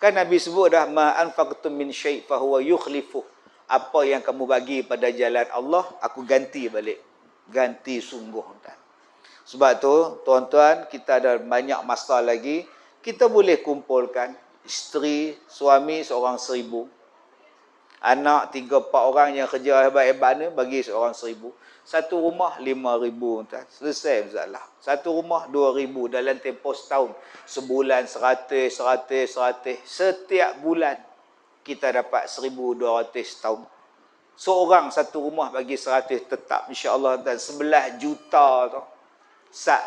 Kan Nabi sebut dah, ma anfaqtum min syai' fa huwa yukhlifu. Apa yang kamu bagi pada jalan Allah, aku ganti balik. Ganti sungguh. Sebab tu, tuan-tuan, kita ada banyak masa lagi, kita boleh kumpulkan isteri, suami seorang 1,000. Anak 3-4 orang yang kerja hebat-hebat ni bagi seorang 1,000. Satu rumah 5,000. Selesai masalah. Satu rumah 2,000 dalam tempoh setahun. Sebulan 100. Setiap bulan kita dapat 1,200 setahun. Seorang satu rumah bagi 100 tetap. InsyaAllah 11 juta tu. Sat.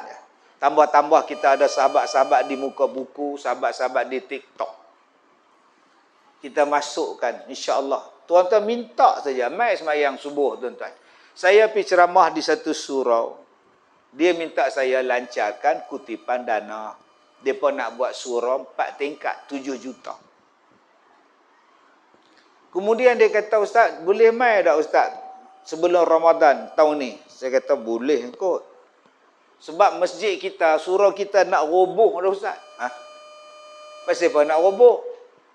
Tambah-tambah kita ada sahabat-sahabat di muka buku, sahabat-sahabat di TikTok. Kita masukkan, insya-Allah. Tuan-tuan minta saja, mai sembahyang subuh tuan-tuan. Saya pergi ceramah di satu surau. Dia minta saya lancarkan kutipan dana. Depa nak buat surau 4 tingkat, 7 juta. Kemudian dia kata, "Ustaz, boleh mai tak Ustaz? Sebelum Ramadan tahun ni." Saya kata, "Boleh kot. Sebab masjid kita, surau kita nak roboh dah Ustaz." Pasal apa nak roboh?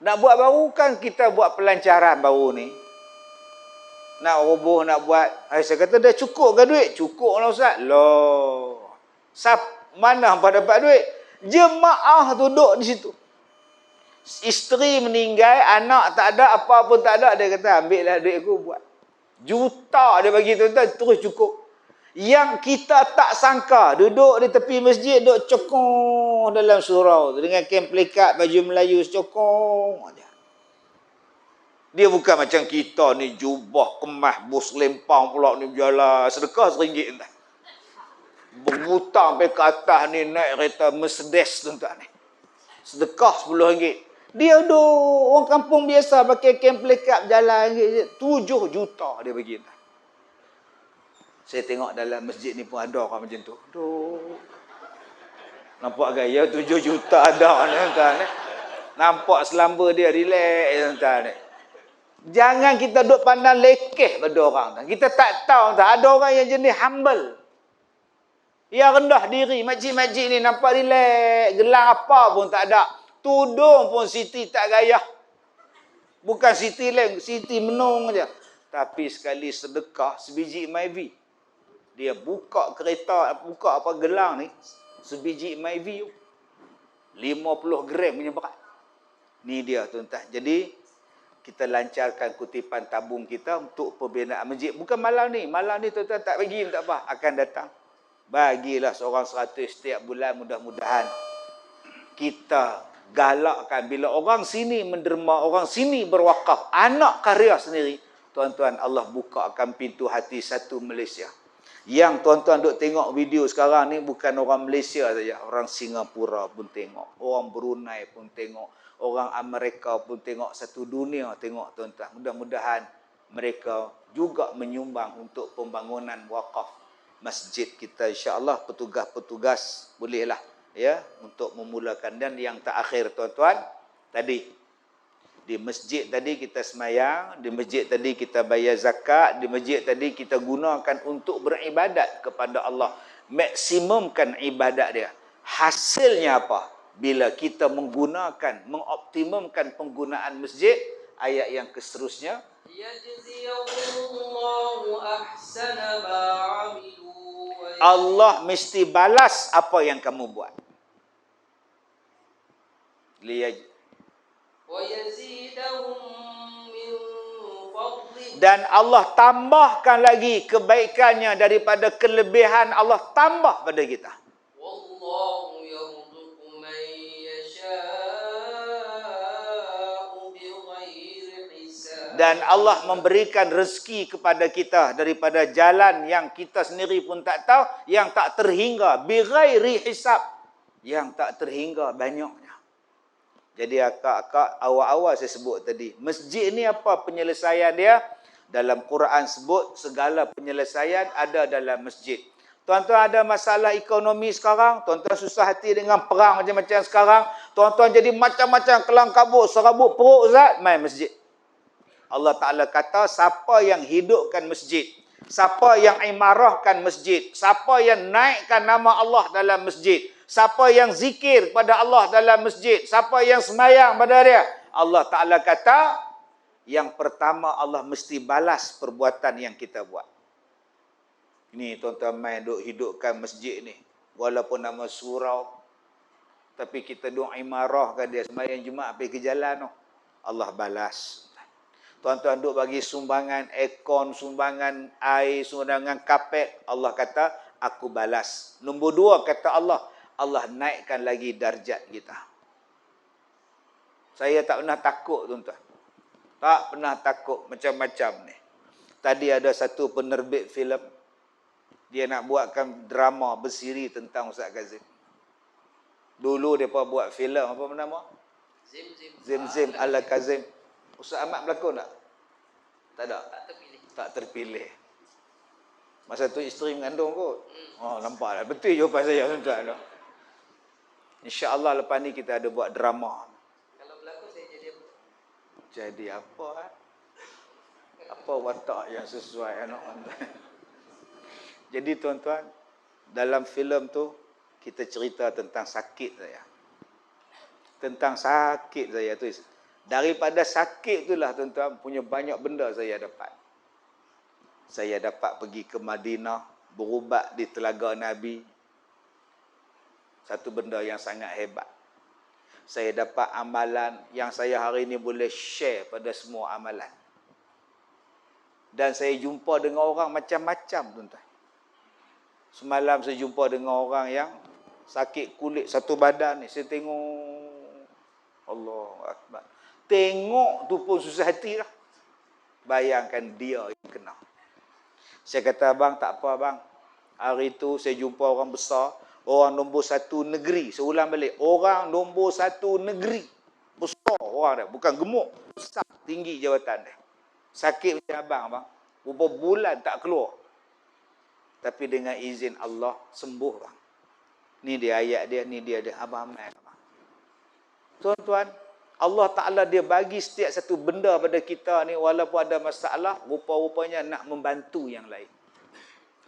Nak buat baru kan kita buat pelancaran baru ni. Nak roboh, nak buat. Saya kata dah cukup ke duit? Cukup lah Ustaz. Loh. Mana hampa dapat duit? Jemaah duduk di situ. Isteri meninggal, anak tak ada, apa pun tak ada. Dia kata ambil lah duit aku buat. Juta dia bagi tuan-tuan, terus cukup. Yang kita tak sangka, duduk di tepi masjid, duduk cokong dalam surau dengan kain pelikat, baju Melayu cokong aja. Dia bukan macam kita ni jubah kemas bos lempang pula ni berjalan sedekah RM1 entah. Berhutang sampai ke atas ni naik kereta Mercedes tuan-tuan ni. Sedekah RM10. Dia duduk orang kampung biasa pakai kain pelikat berjalan 7 juta dia bagi. Saya tengok dalam masjid ni pun ada orang macam tu. Aduh. Nampak gaya 7 juta ada ni tuan ni. Nampak selamba dia relax tuan ni. Jangan kita duk pandang lekeh pada orang tuan. Kita tak tahu tuan, ada orang yang jenis humble. Yang rendah diri, makcik-makcik ni nampak relax, gelang apa pun tak ada. Tudung pun Siti tak gaya. Bukan Siti lain, Siti menung aja. Tapi sekali sedekah sebiji Myvi. Dia buka kereta, buka apa gelang ni, sebiji Myvi 50 gram punya berat. Ni dia tuan-tuan. Jadi kita lancarkan kutipan tabung kita untuk pembinaan masjid. Bukan malam ni tuan-tuan tak bagi tak apa, akan datang. Bagilah seorang 100 setiap bulan, mudah-mudahan kita galakkan bila orang sini menderma, orang sini berwakaf, anak karya sendiri, tuan-tuan, Allah bukakan pintu hati satu Malaysia. Yang tuan-tuan duk tengok video sekarang ni bukan orang Malaysia saja, orang Singapura pun tengok, orang Brunei pun tengok, orang Amerika pun tengok, satu dunia tengok tuan-tuan. Mudah-mudahan mereka juga menyumbang untuk pembangunan wakaf masjid kita, insya-Allah. Petugas-petugas bolehlah ya untuk memulakan. Dan yang terakhir tuan-tuan, tadi di masjid tadi kita semayang, di masjid tadi kita bayar zakat, di masjid tadi kita gunakan untuk beribadat kepada Allah. Maksimumkan ibadat dia. Hasilnya apa? Bila kita menggunakan, mengoptimumkan penggunaan masjid, ayat yang seterusnya, Allah mesti balas apa yang kamu buat. Dan Allah tambahkan lagi kebaikannya daripada kelebihan Allah tambah pada kita. Dan Allah memberikan rezeki kepada kita daripada jalan yang kita sendiri pun tak tahu, yang tak terhingga, bighairi hisab, yang tak terhingga banyaknya. Jadi akak-akak, awal-awal saya sebut tadi, masjid ni apa penyelesaian dia? Dalam Quran sebut segala penyelesaian ada dalam masjid. Tuan-tuan ada masalah ekonomi sekarang, tuan-tuan susah hati dengan perang macam-macam sekarang, tuan-tuan jadi macam-macam kelang kabut, serabut perut Ustaz, mai masjid. Allah Ta'ala kata, siapa yang hidupkan masjid, siapa yang imarahkan masjid, siapa yang naikkan nama Allah dalam masjid, siapa yang zikir pada Allah dalam masjid, siapa yang semayang pada dia, Allah Ta'ala kata, yang pertama Allah mesti balas perbuatan yang kita buat. Ini tuan-tuan main duk hidupkan masjid ni. Walaupun nama surau, tapi kita duk imarahkan dia, semayang Jumaat pergi ke jalan tu, Allah balas. Tuan-tuan duk bagi sumbangan aircon, sumbangan air, sumbangan kapet, Allah kata, aku balas. Nombor dua, kata Allah, Allah naikkan lagi darjat kita. Saya tak pernah takut, tuan-tuan. Tak pernah takut macam-macam ni. Tadi ada satu penerbit filem, dia nak buatkan drama bersiri tentang Ustaz Kazim. Dulu dia buat filem apa nama? Zim Al-Kazim. Ustaz Ahmad berlakon tak? Tak ada. Tak terpilih. Masa tu isteri mengandung kot. Oh, nampak lah. Betul jawapan saya, tuan-tuan. InsyaAllah lepas ni kita ada buat drama. Kalau berlakon saya jadi apa? Jadi apa? Apa watak yang sesuai anak. Jadi tuan-tuan, dalam filem tu kita cerita tentang sakit saya. Tentang sakit saya tu. Daripada sakit itulah tuan-tuan, punya banyak benda saya dapat. Saya dapat pergi ke Madinah, berubat di Telaga Nabi. Satu benda yang sangat hebat. Saya dapat amalan yang saya hari ini boleh share pada semua amalan. Dan saya jumpa dengan orang macam-macam, tuan-tuan. Semalam saya jumpa dengan orang yang sakit kulit satu badan ni. Saya tengok, Allahu Akbar. Tengok tu pun susah hati lah. Bayangkan dia yang kena. Saya kata, abang tak apa abang. Hari tu saya jumpa orang besar. Orang nombor satu negeri. Saya ulang balik. Orang nombor satu negeri. Besar orang dia. Bukan gemuk. Besar. Tinggi jawatan dia. Sakit macam abang, abang. Beberapa bulan tak keluar. Tapi dengan izin Allah, sembuh bang. Ni dia ayat dia, ni dia. Abang amal bang. Tuan-tuan, Allah Ta'ala dia bagi setiap satu benda pada kita ni, walaupun ada masalah, rupa-rupanya nak membantu yang lain.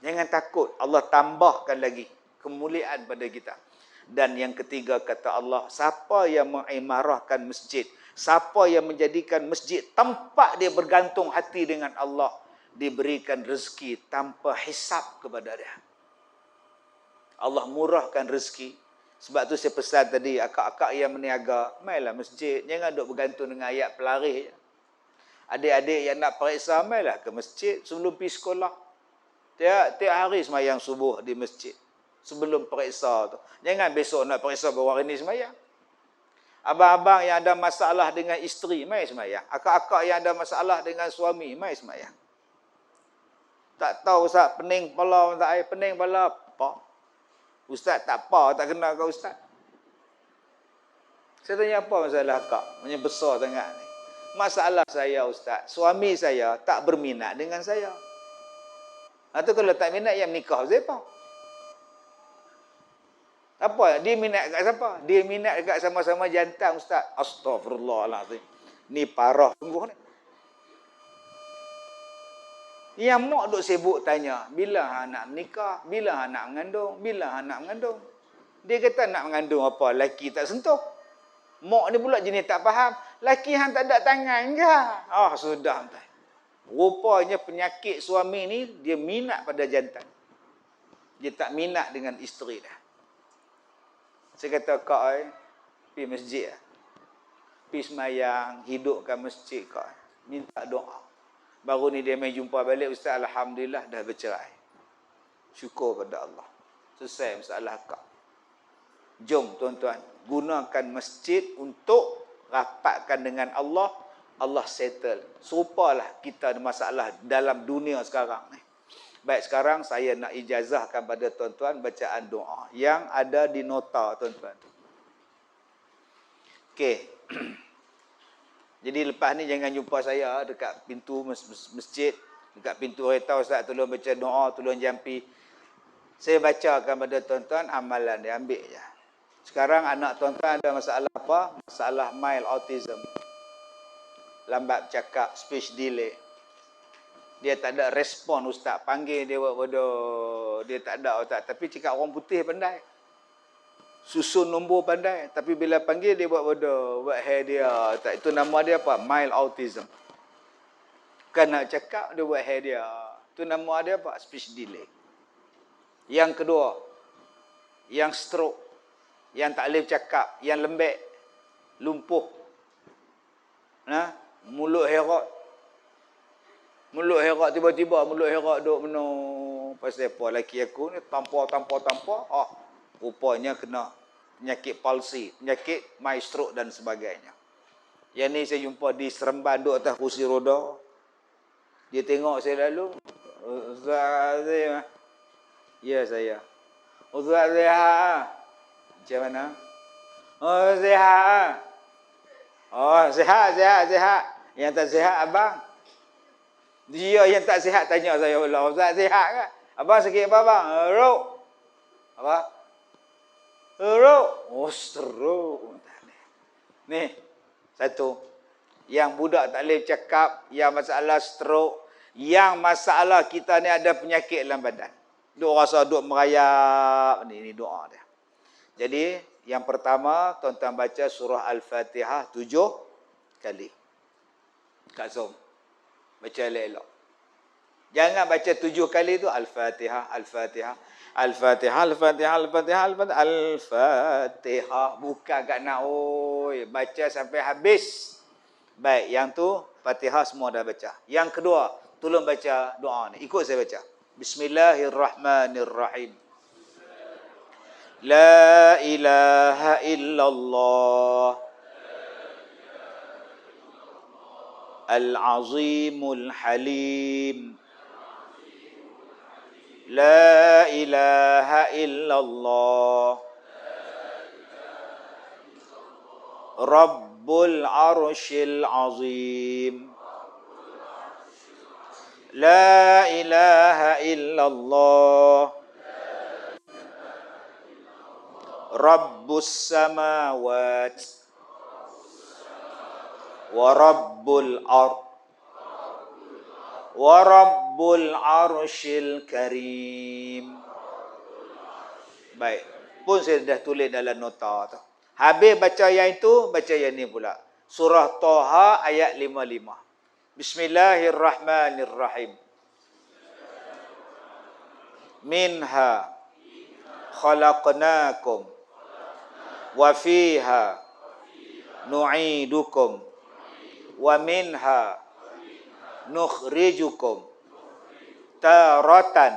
Jangan takut. Allah tambahkan lagi kemuliaan pada kita. Dan yang ketiga kata Allah, siapa yang mengimarahkan masjid, siapa yang menjadikan masjid tempat dia bergantung hati dengan Allah, diberikan rezeki tanpa hisap kepada dia. Allah murahkan rezeki. Sebab tu saya pesan tadi, akak-akak yang berniaga, mailah masjid, jangan duk bergantung dengan ayat pelarih. Adik-adik yang nak periksa, mailah ke masjid sebelum pergi sekolah. Tiap hari semayang subuh di masjid sebelum periksa tu. Jangan besok nak periksa baru hari ni semayang. Abang-abang yang ada masalah dengan isteri, mai semayang. Akak-akak yang ada masalah dengan suami, mai semayang. Tak tahu Ustaz, pening kepala, tak air pening kepala. Apa? Ustaz tak apa, tak kenal kau Ustaz. Saya tanya apa masalah akak? Macam besar sangat ni. Masalah saya Ustaz, suami saya tak berminat dengan saya. Atau kalau tak minat, yang menikah siapa? Apa? Dia minat kat siapa? Dia minat dekat sama-sama jantan Ustaz. Astaghfirullahaladzim. Ni parah sungguh ni. Yang mak duk sibuk tanya, bila anak menikah, bila anak mengandung, bila anak mengandung. Dia kata nak mengandung apa? Laki tak sentuh. Mak ni pula jenis tak faham. Laki hang tak ada tangan ke? Sudah. Rupanya penyakit suami ni, dia minat pada jantan. Dia tak minat dengan isteri dah. Saya kata, kak pergi masjid lah. Pergi semayang, hidupkan masjid kak. Minta doa. Baru ni dia main jumpa balik, Ustaz, alhamdulillah dah bercerai. Syukur pada Allah. Selesai masalah kak. Jom tuan-tuan, gunakan masjid untuk rapatkan dengan Allah. Allah settle. Serupalah kita ada masalah dalam dunia sekarang ni. Baik, sekarang saya nak ijazahkan pada tuan-tuan bacaan doa yang ada di nota tuan-tuan. Okey. Jadi lepas ni jangan jumpa saya dekat pintu masjid, dekat pintu kereta, ustaz tolong baca doa, tolong jampi. Saya bacakan pada tuan-tuan, amalan dia ambil je. Sekarang anak tuan-tuan ada masalah apa? Masalah mild autism. Lambat cakap, speech delay. Dia tak ada respon ustaz. Panggil dia buat bodoh. Dia tak ada ustaz. Tapi cakap orang putih pandai. Susun nombor pandai. Tapi bila panggil dia buat bodoh. Buat hair dia. Tak, itu nama dia apa? Mild autism. Bukan nak cakap, dia buat hair dia. Itu nama dia apa? Speech delay. Yang kedua. Yang stroke. Yang tak boleh cakap. Yang lembek. Lumpuh. Nah, mulut herat. Mulut herat tiba-tiba. Mulut herat duk penuh. Pasal apa? Laki aku ni tampar. Rupanya kena penyakit palsi. Penyakit my stroke dan sebagainya. Yang ni saya jumpa di Seremban duk atas kursi roda. Dia tengok saya lalu. Ustaz saya. Ya saya. Ustaz sihat. Macam mana? Oh sihat. Oh sihat. Yang tak sihat abang. Dia yang tak sihat tanya saya pula. Ustaz sihat ke? Abang sakit apa abang? Stroke. Apa? Stroke. Oh stroke. Ni. Satu. Yang budak tak boleh cakap. Yang masalah stroke. Yang masalah kita ni ada penyakit dalam badan. Duk rasa duk merayap. Ni doa dia. Jadi, yang pertama, tuan-tuan baca surah Al-Fatihah 7 kali. Kak Som. Baca elok-elok. Jangan baca 7 kali tu Al-Fatihah. Bukan kat nak baca sampai habis. Baik, yang tu Fatihah semua dah baca. Yang kedua, tolong baca doa ni. Ikut saya baca. Bismillahirrahmanirrahim. La ilaha illallah Al-Azimul Halim. La ilaha illallah Rabbul Arshil Azim. La ilaha illallah Rabbus Samawat wa Rabbul Ard wa Rabbul Arshil Karim. Baik. Pun saya dah tulis dalam nota tu. Habis baca yang itu, baca yang ni pula. Surah Taha ayat 55. Bismillahirrahmanirrahim. Minha khalaqnakum wa fiha nu'idukum wa minha nukhrijukum taratan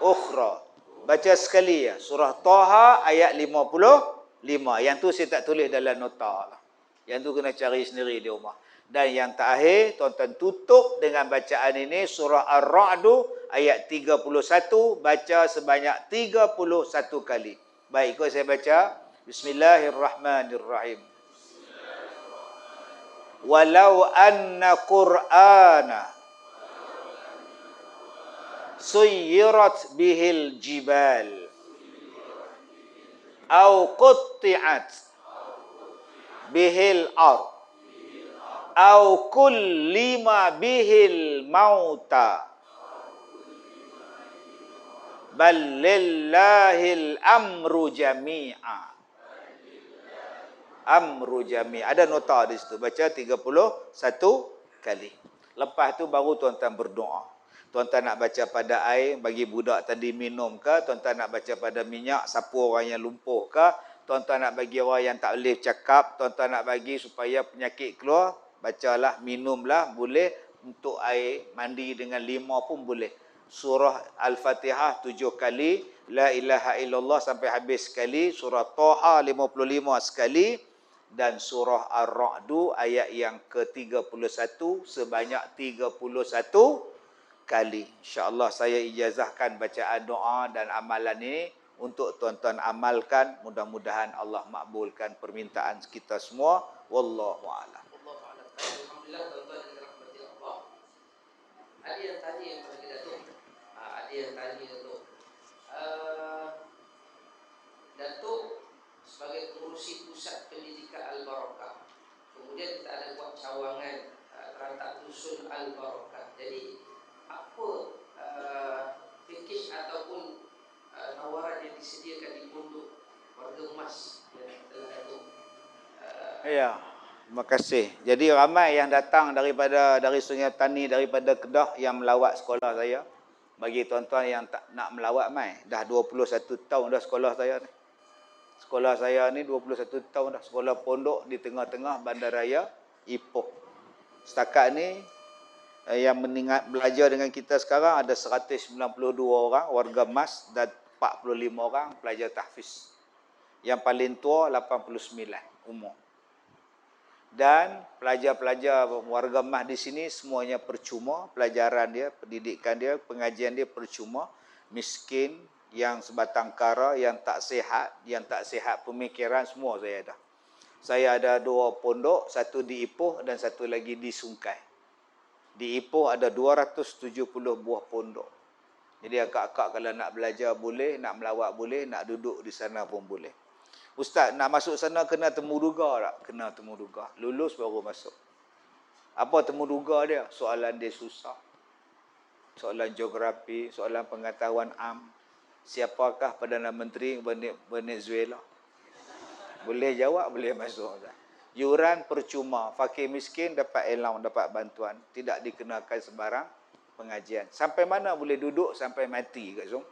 ukhra. Baca sekali ya. Surah Taha ayat 55. Yang tu saya tak tulis dalam nota. Yang tu kena cari sendiri di rumah. Dan yang terakhir, tuan-tuan tutup dengan bacaan ini, surah Ar-Ra'du ayat 31, baca sebanyak 31 kali. Baik, ikut saya baca. Bismillahirrahmanirrahim. Walau anna Qur'ana suyirat bihil jibal au qutti'at bihil ard au kullima bihil mauta bal lillahil amru jami'a. Amru jami'a. Ada nota di situ. Baca 31 kali. Lepas tu baru tuan-tuan berdoa. Tuan-tuan nak baca pada air, bagi budak tadi minum ke? Tuan-tuan nak baca pada minyak, sapu orang yang lumpuh ke? Tuan-tuan nak bagi orang yang tak boleh cakap? Tuan-tuan nak bagi supaya penyakit keluar? Bacalah, minumlah, boleh. Untuk air, mandi dengan 5 pun boleh. Surah Al-Fatihah 7 kali. La ilaha illallah sampai habis sekali. Surah Taha 55 sekali. Dan surah Ar-Ra'du ayat yang ke-31 sebanyak 31 kali. InsyaAllah saya ijazahkan bacaan doa dan amalan ini untuk tuan-tuan amalkan. Mudah-mudahan Allah makbulkan permintaan kita semua. Wallahu a'lam. Alhamdulillah tuan-tuan yang dirahmati Allah. Ada yang tanya yang pada Datuk. Ada yang tanya Datuk. Datuk sebagai pengurusi pusat pendidikan Al-Barakah. Kemudian kita ada buat cawangan terhadap dusun Al-Barakah. Jadi apa package ataupun tawaran yang disediakan di pondok warga emas yang telah Datuk Ya, terima kasih. Jadi ramai yang datang dari Sungai Tani, daripada Kedah yang melawat sekolah saya. Bagi tuan-tuan yang tak nak melawat mai, dah 21 tahun dah sekolah saya ni. Sekolah saya ni 21 tahun dah, sekolah pondok di tengah-tengah bandaraya Ipoh. Setakat ni yang belajar dengan kita sekarang ada 192 orang warga emas dan 45 orang pelajar tahfiz. Yang paling tua 89 umur. Dan pelajar-pelajar warga emas di sini semuanya percuma, pelajaran dia, pendidikan dia, pengajian dia percuma, miskin, yang sebatang kara, yang tak sihat pemikiran, semua saya ada. Saya ada 2 pondok, satu di Ipoh dan satu lagi di Sungkai. Di Ipoh ada 270 buah pondok. Jadi akak-akak kalau nak belajar boleh, nak melawat boleh, nak duduk di sana pun boleh. Ustaz, nak masuk sana kena temuduga tak? Kena temuduga. Lulus baru masuk. Apa temuduga dia? Soalan dia susah. Soalan geografi, soalan pengetahuan am. Siapakah Perdana Menteri Venezuela? Boleh jawab, boleh masuk. Yuran percuma. Fakir miskin dapat allowance, dapat bantuan. Tidak dikenakan sebarang pengajian. Sampai mana boleh duduk sampai mati kat Zong?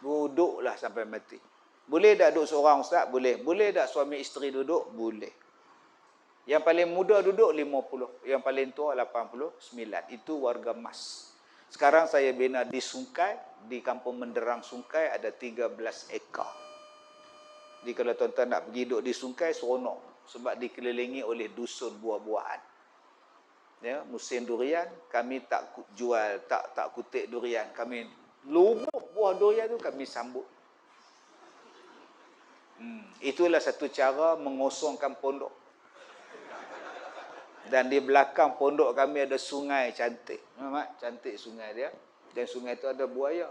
Duduklah sampai mati. Boleh tak duduk seorang ustaz? Boleh. Boleh tak suami isteri duduk? Boleh. Yang paling muda duduk 50. Yang paling tua 89. Itu warga emas. Sekarang saya bina di Sungkai. Di Kampung Menderang Sungkai ada 13 ekar. Jadi kalau tuan-tuan nak pergi duduk di Sungkai, seronok. Sebab dikelilingi oleh dusun buah-buahan. Ya, musim durian, kami tak jual, tak kutik durian. Kami lubuk buah durian tu kami sambut. Itulah satu cara mengosongkan pondok. Dan di belakang pondok kami ada sungai cantik. Nampak? Cantik sungai dia. Dan sungai itu ada buaya.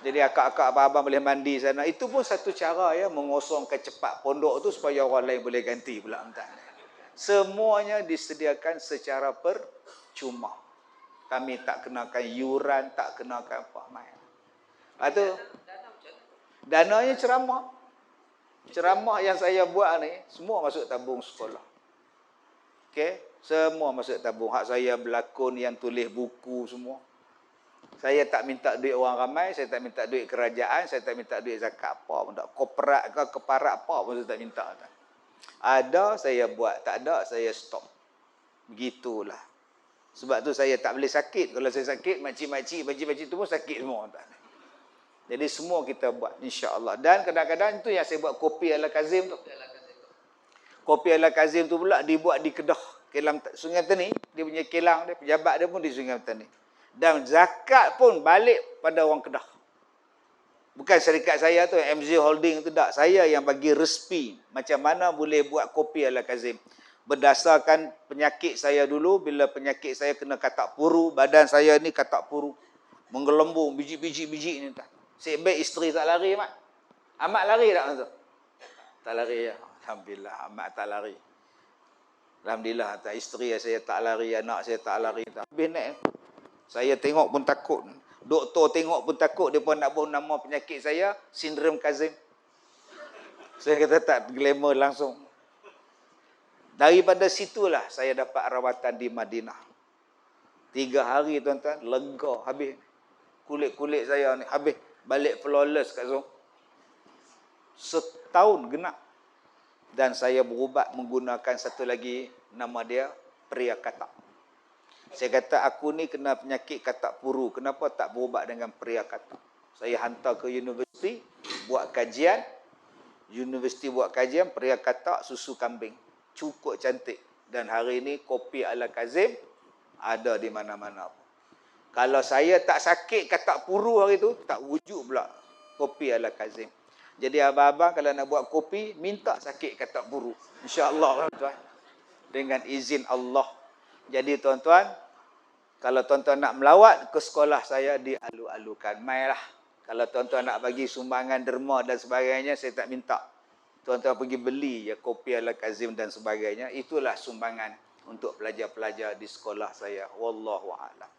Jadi akak-akak abang-abang boleh mandi sana. Itu pun satu cara ya mengosongkan cepat pondok tu supaya orang lain boleh ganti pula entah. Semuanya disediakan secara percuma. Kami tak kenakan yuran, tak kenakan apa. Lepas tu, dananya ceramah. Ceramah yang saya buat ni semua masuk tabung sekolah. Okey, semua masuk tabung. Hak saya berlakon, yang tulis buku semua. Saya tak minta duit orang ramai, saya tak minta duit kerajaan, saya tak minta duit zakat apa pun tak. Korporat ke keparat apa pun saya tak minta. Ada saya buat, tak ada saya stop. Begitulah. Sebab tu saya tak boleh sakit. Kalau saya sakit, makcik-makcik tu pun sakit semua. Jadi semua kita buat, insya-Allah. Dan kadang-kadang itu yang saya buat kopi ala Kazim tu. Kopi ala Kazim tu pula dibuat di Kedah, Kelang Sungai Tani. Dia punya kilang dia, pejabat dia pun di Sungai Tani. Dan zakat pun balik pada orang Kedah. Bukan syarikat saya tu, MZ Holding tu tak. Saya yang bagi resipi macam mana boleh buat kopi ala Kazim. Berdasarkan penyakit saya dulu, bila penyakit saya kena katak puru, badan saya ni katak puru. Menggelembung, biji-biji ni tak. Sik baik isteri tak lari, Mak. Amat lari tak tu? Tak lari ya. Alhamdulillah, amat tak lari. Alhamdulillah, tak isteri saya tak lari, anak saya tak lari. Habis naik. Saya tengok pun takut. Doktor tengok pun takut. Dia pun nak buat nama penyakit saya, sindrom Kazim. Saya kata tak glamour langsung. Daripada situlah saya dapat rawatan di Madinah. 3 hari tuan-tuan, lega habis. Kulit-kulit saya ni habis. Balik flawless kat Zong. Setahun genap. Dan saya berubat menggunakan satu lagi nama dia Pria Katak. Saya kata aku ni kena penyakit katak puru. Kenapa tak berubat dengan Pria Katak? Saya hantar ke universiti buat kajian. Universiti buat kajian Pria Katak susu kambing. Cukup cantik. Dan hari ini kopi ala Kazim ada di mana-mana. Kalau saya tak sakit katak puru hari tu, tak wujud pula kopi ala Kazim. Jadi abang-abang kalau nak buat kopi, minta sakit katak puru. InsyaAllah tuan. Dengan izin Allah. Jadi tuan-tuan, kalau tuan-tuan nak melawat ke sekolah saya, dialu-alukan. Mailah. Kalau tuan-tuan nak bagi sumbangan derma dan sebagainya, saya tak minta. Tuan-tuan pergi beli je kopi Al-Kazim dan sebagainya. Itulah sumbangan untuk pelajar-pelajar di sekolah saya. Wallahu a'lam.